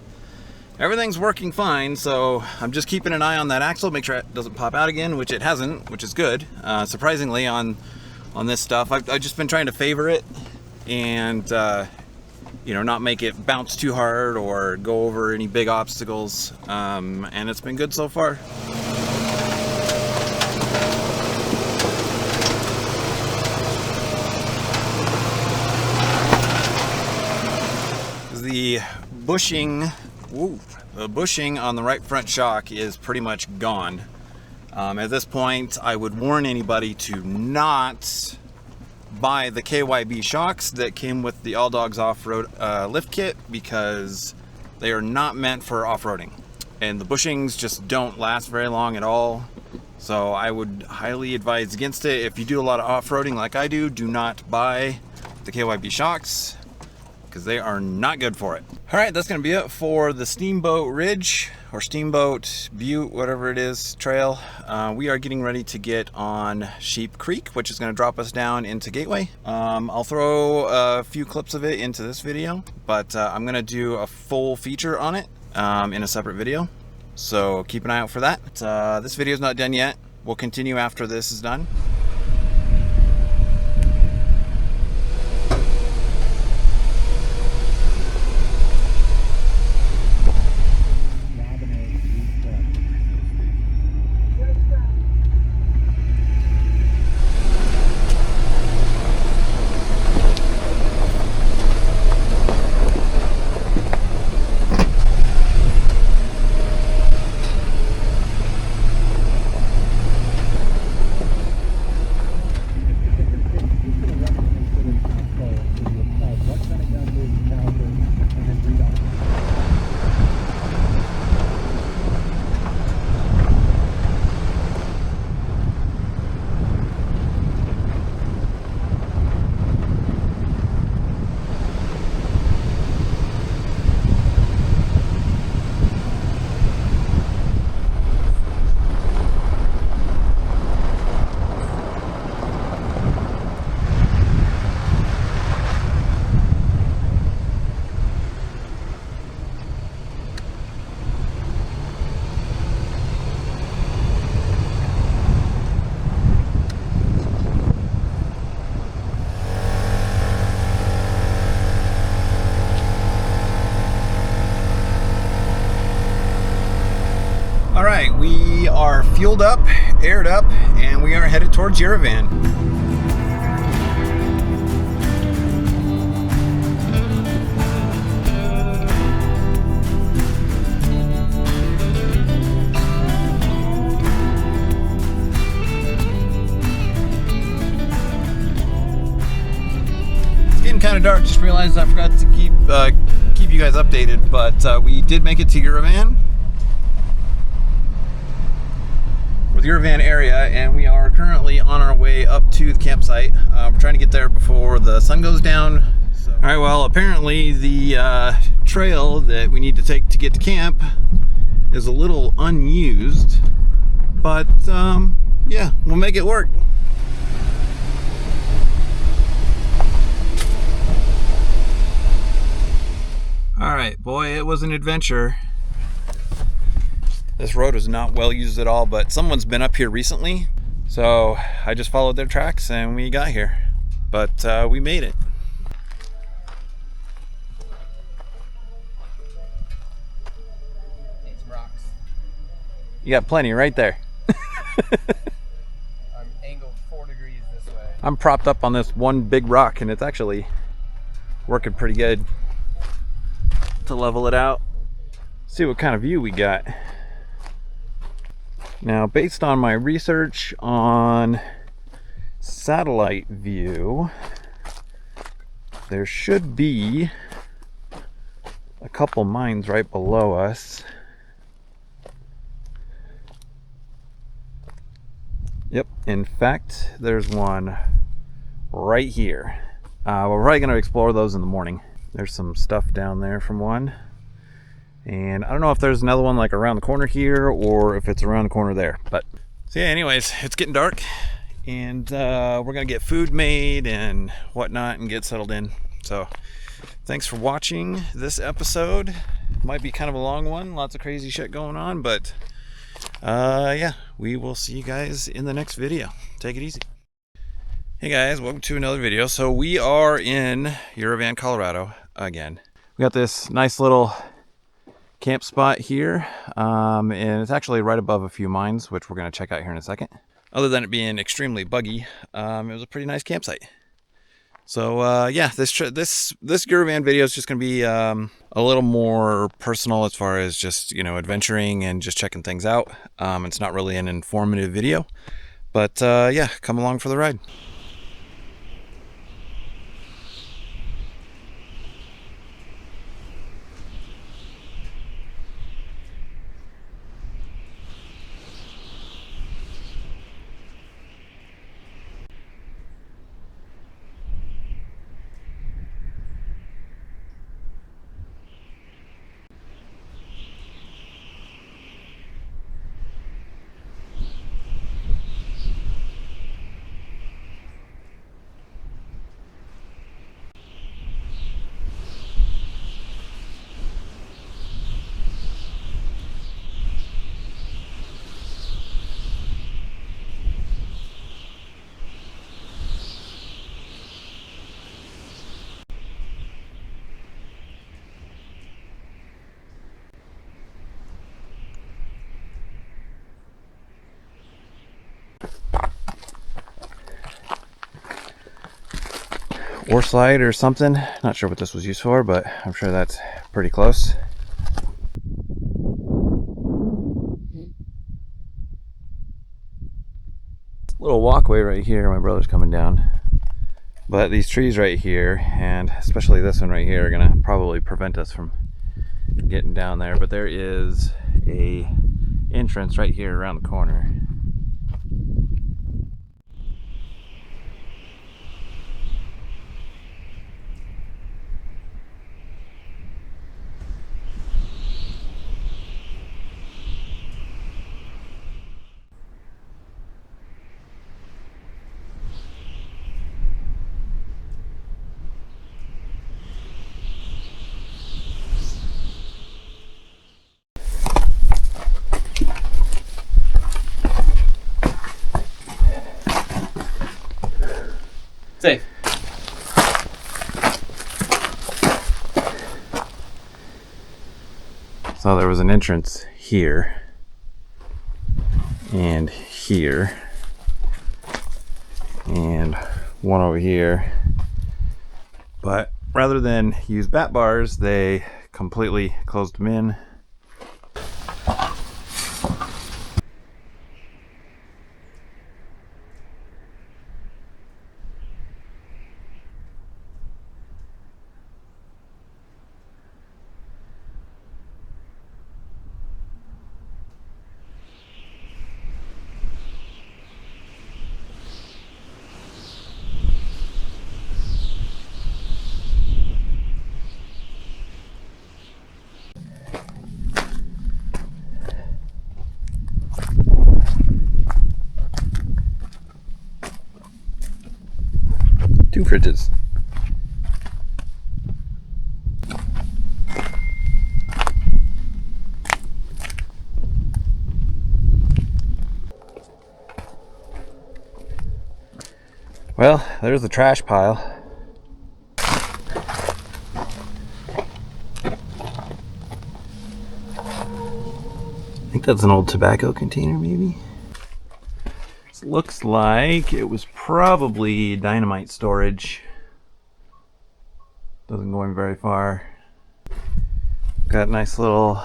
S1: Everything's working fine, so I'm just keeping an eye on that axle, make sure it doesn't pop out again, which it hasn't, which is good. Surprisingly on this stuff, I've just been trying to favor it and not make it bounce too hard or go over any big obstacles, and it's been good so far. The bushing on the right front shock is pretty much gone. At this point, I would warn anybody to not buy the KYB shocks that came with the All Dogs Off-Road lift kit because they are not meant for off-roading. And the bushings just don't last very long at all. So I would highly advise against it. If you do a lot of off-roading like I do, do not buy the KYB shocks because they are not good for it. All right, that's gonna be it for the Steamboat Ridge or Steamboat Butte, whatever it is, trail. We are getting ready to get on Sheep Creek, which is gonna drop us down into Gateway. I'll throw a few clips of it into this video, but I'm gonna do a full feature on it in a separate video. So keep an eye out for that. This video is not done yet. We'll continue after this is done. All right, we are fueled up, aired up, and we are headed towards Yerevan. It's getting kind of dark. Just realized I forgot to keep you guys updated, but we did make it to Yerevan. The Yerevan area, and we are currently on our way up to the campsite. We're trying to get there before the sun goes down. So. All right, well, apparently the trail that we need to take to get to camp is a little unused, but yeah, we'll make it work. All right, boy, it was an adventure. This road was not well used at all, but someone's been up here recently, so I just followed their tracks and we got here. But we made it.
S2: Need some rocks.
S1: You got plenty right there.
S2: I'm angled 4 degrees this way.
S1: I'm propped up on this one big rock and it's actually working pretty good to level it out. See what kind of view we got. Now, based on my research on satellite view, there should be a couple mines right below us. Yep, in fact, there's one right here. We're probably going to explore those in the morning. There's some stuff down there from one. And I don't know if there's another one like around the corner here or if it's around the corner there. But so yeah, anyways, it's getting dark and we're gonna get food made and whatnot and get settled in. So thanks for watching this episode. Might be kind of a long one, lots of crazy shit going on, but yeah, we will see you guys in the next video. Take it easy. Hey guys, welcome to another video. So we are in Yerevan, Colorado again. We got this nice little camp spot here, and it's actually right above a few mines, which we're going to check out here in a second. Other than it being extremely buggy, it was a pretty nice campsite. So yeah, this Yerevan video is just going to be a little more personal as far as just, you know, adventuring and just checking things out. It's not really an informative video, but yeah, come along for the ride. ore slide or something. Not sure what this was used for, but I'm sure that's pretty close. Little walkway right here. My brother's coming down. But these trees right here, and especially this one right here, are gonna probably prevent us from getting down there. But there is a entrance right here around the corner.
S2: Safe.
S1: So there was an entrance here and here and one over here, but rather than use bat bars, they completely closed them in. Two fridges. Well, there's the trash pile. I think that's an old tobacco container, maybe. This looks like it was probably dynamite storage. Doesn't go in very far. Got nice little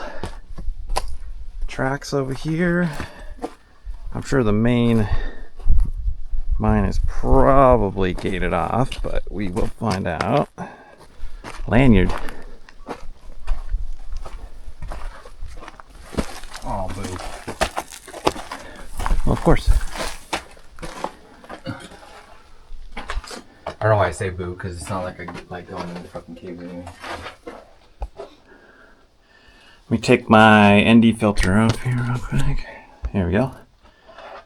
S1: tracks over here. I'm sure the main mine is probably gated off, but we will find out. Lanyard.
S2: Oh, boo.
S1: Well, of course.
S2: I don't know why I say boo, because it's not like I like going in the fucking cave anyway.
S1: Let me take my ND filter off here real quick. Here we go.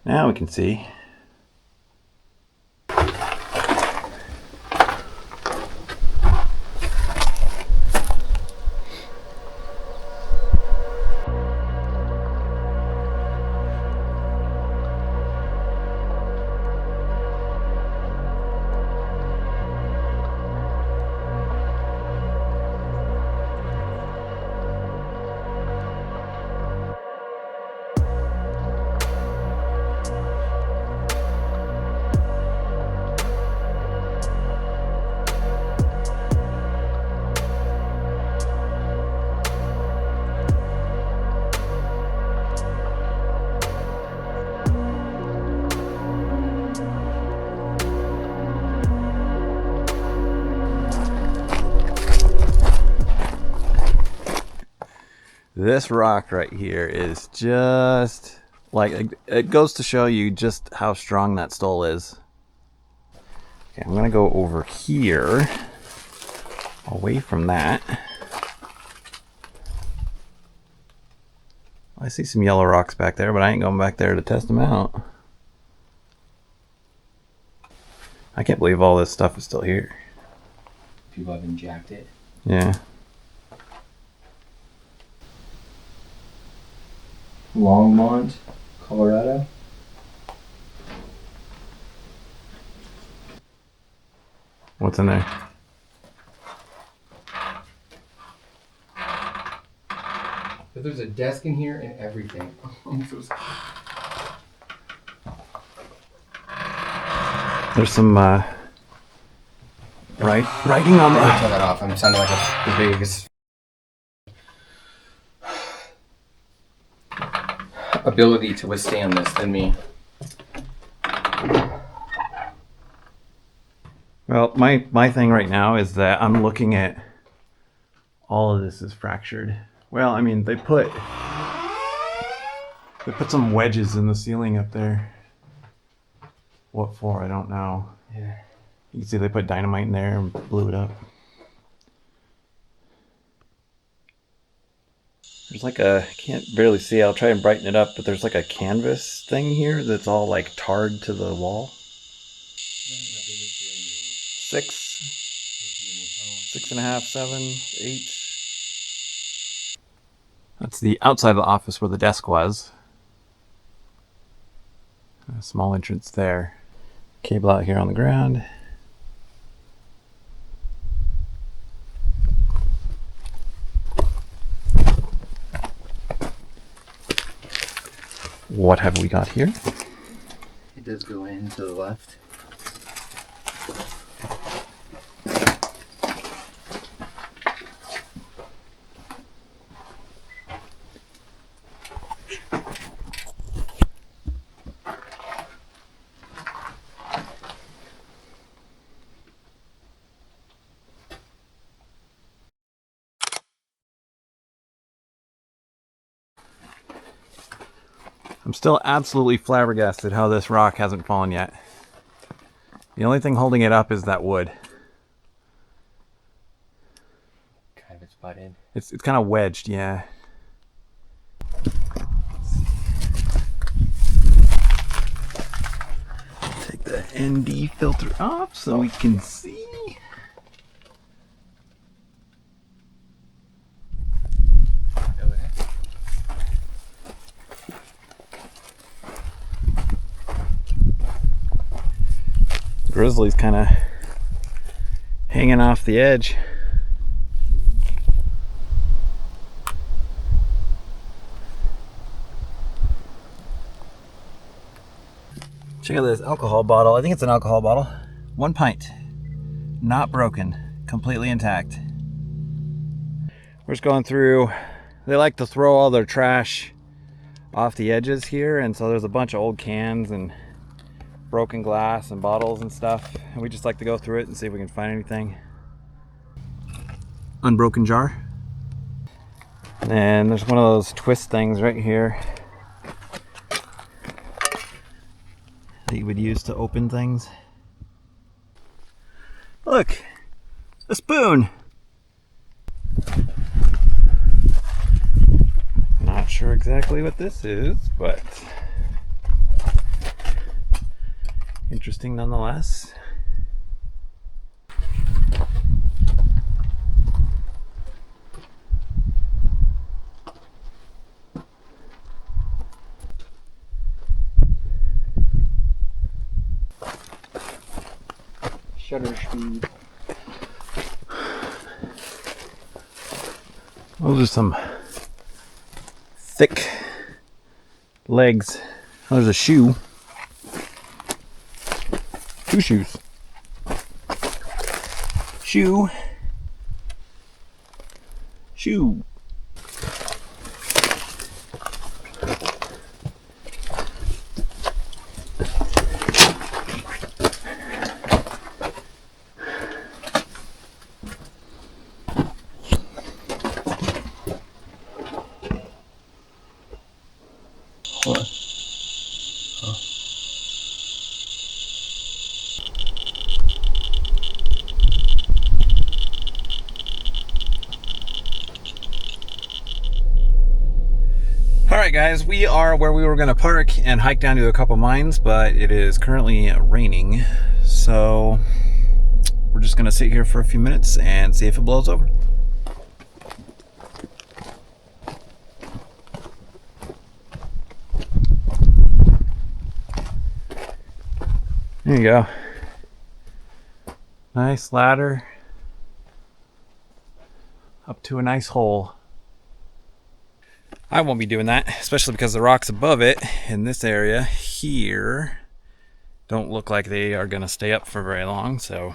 S1: Now we can see. This rock right here is just like, it goes to show you just how strong that stole is. Okay, I'm gonna go over here, away from that. I see some yellow rocks back there, but I ain't going back there to test them out. I can't believe all this stuff is still here.
S2: People haven't jacked it.
S1: Yeah.
S2: Longmont, Colorado.
S1: What's in there?
S2: But there's a desk in here and everything. I'm so sorry.
S1: There's some Writing on
S2: Turn
S1: the...
S2: that off. I'm sounding like the biggest ability to withstand this than me.
S1: Well, my thing right now is that I'm looking at all of this is fractured. Well, I mean, they put some wedges in the ceiling up there. What for? I don't know.
S2: Yeah.
S1: You can see they put dynamite in there and blew it up. There's like a, I can't barely see, I'll try and brighten it up, but there's like a canvas thing here that's all like tarred to the wall. 6.5, 7, 8. That's the outside of the office where the desk was. A small entrance there. Cable out here on the ground. What have we got here?
S2: It does go in to the left.
S1: I'm still absolutely flabbergasted how this rock hasn't fallen yet. The only thing holding it up is that wood.
S2: Kind of butted.
S1: It's kind of wedged, yeah. Take the ND filter off so we can see. Grizzly's kind of hanging off the edge. Check out this alcohol bottle. I think it's an alcohol bottle. 1 pint. Not broken. Completely intact. We're just going through. They like to throw all their trash off the edges here, and so there's a bunch of old cans and broken glass and bottles and stuff, and we just like to go through it and see if we can find anything. Unbroken jar. And there's one of those twist things right here that you would use to open things. Look, a spoon. Not sure exactly what this is, but interesting nonetheless.
S2: Shutter speed.
S1: Those are some thick legs. Oh, there's a shoe. 2 shoes. Shoe. Shoe.
S2: What? Oh.
S1: Alright guys, we are where we were going to park and hike down to a couple mines, but it is currently raining, so we're just going to sit here for a few minutes and see if it blows over. There you go. Nice ladder up to a nice hole. I won't be doing that, especially because the rocks above it in this area here don't look like they are going to stay up for very long, so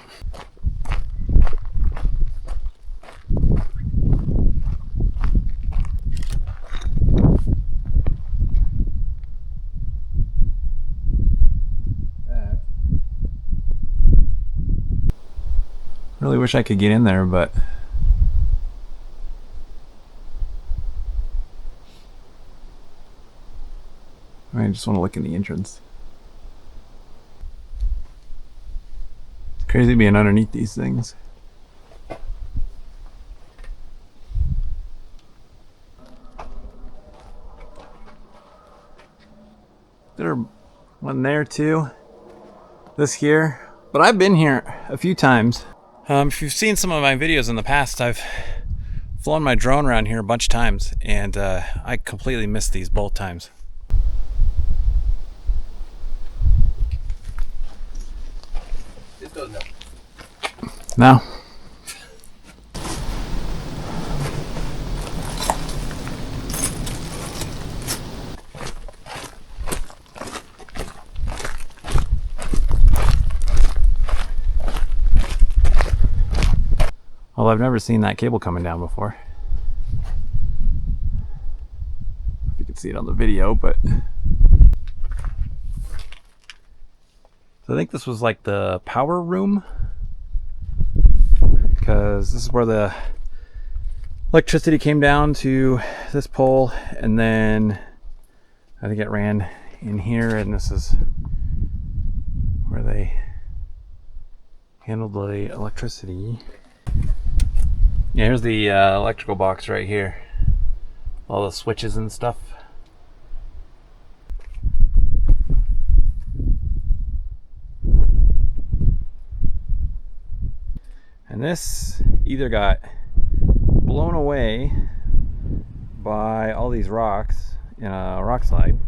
S1: Really wish I could get in there, but I just want to look in the entrance. It's crazy being underneath these things. There's one there too. This here. But I've been here a few times. If you've seen some of my videos in the past, I've flown my drone around here a bunch of times, and I completely missed these both times.
S2: This goes no.
S1: No. Well, I've never seen that cable coming down before. If you can see it on the video, but so I think this was like the power room, because this is where the electricity came down to this pole, and then I think it ran in here, and this is where they handled the electricity. Yeah, here's the electrical box right here. All the switches and stuff. And this either got blown away by all these rocks in a rock slide,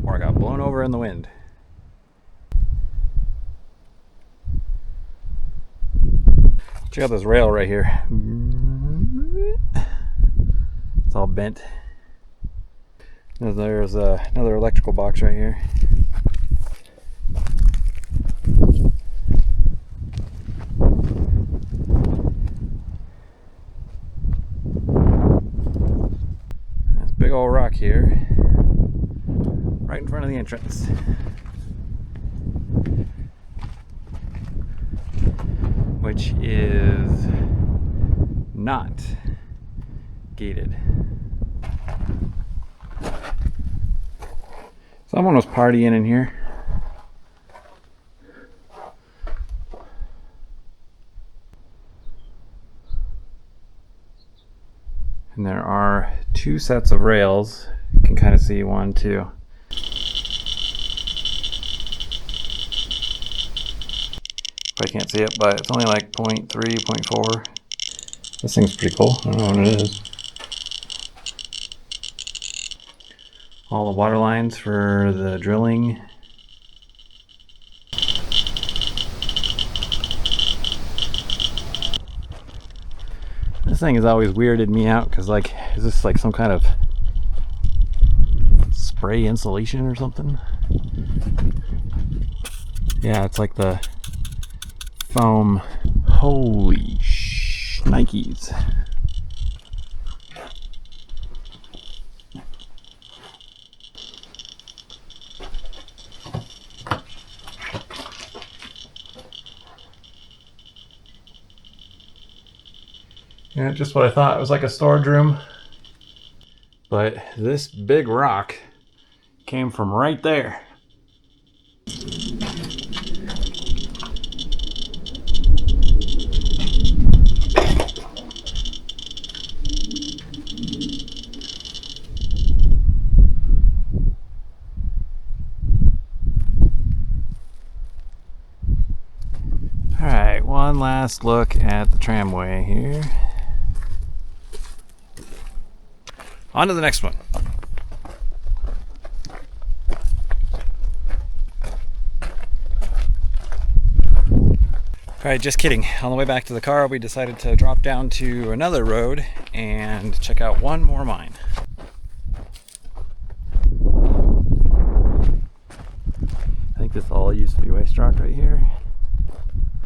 S1: or it got blown over in the wind. Check out this rail right here. It's all bent. There's another electrical box right here. There's a big old rock here, right in front of the entrance. Which is not gated. Someone was partying in here. And there are two sets of rails. You can kind of see one, two. I can't see it, but it's only like 0.3, 0.4. This thing's pretty cool. I don't know what it is. All the water lines for the drilling. This thing has always weirded me out, because like, is this like some kind of spray insulation or something? Yeah, it's like the foam. Holy Nikes. Yeah, just what I thought. It was like a storage room. But this big rock came from right there. Alright, one last look at the tramway here. On to the next one. Alright, just kidding. On the way back to the car, we decided to drop down to another road and check out one more mine. I think this all used to be waste rock right here.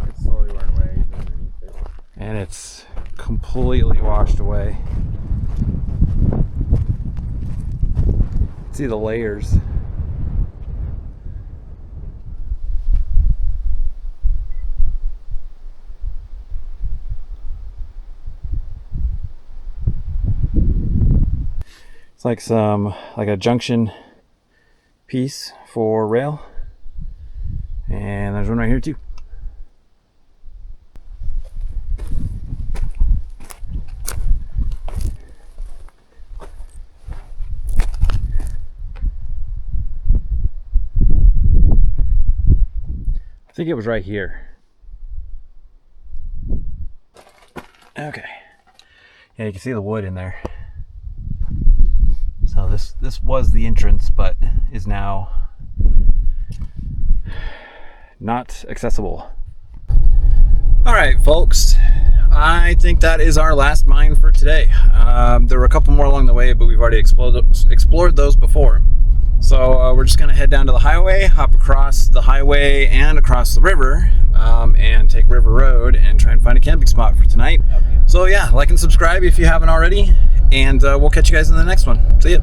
S2: It's slowly wearing away underneath it.
S1: And it's completely washed away. See the layers. like like a junction piece for rail, and there's one right here too. I think it was right here. Okay. Yeah, you can see the wood in there. So this was the entrance, but is now not accessible. All right, folks. I think that is our last mine for today. There were a couple more along the way, but we've already explored those before. So we're just gonna head down to the highway, hop across the highway and across the river, and take River Road and try and find a camping spot for tonight. Okay. So yeah, like and subscribe if you haven't already, and we'll catch you guys in the next one. See ya.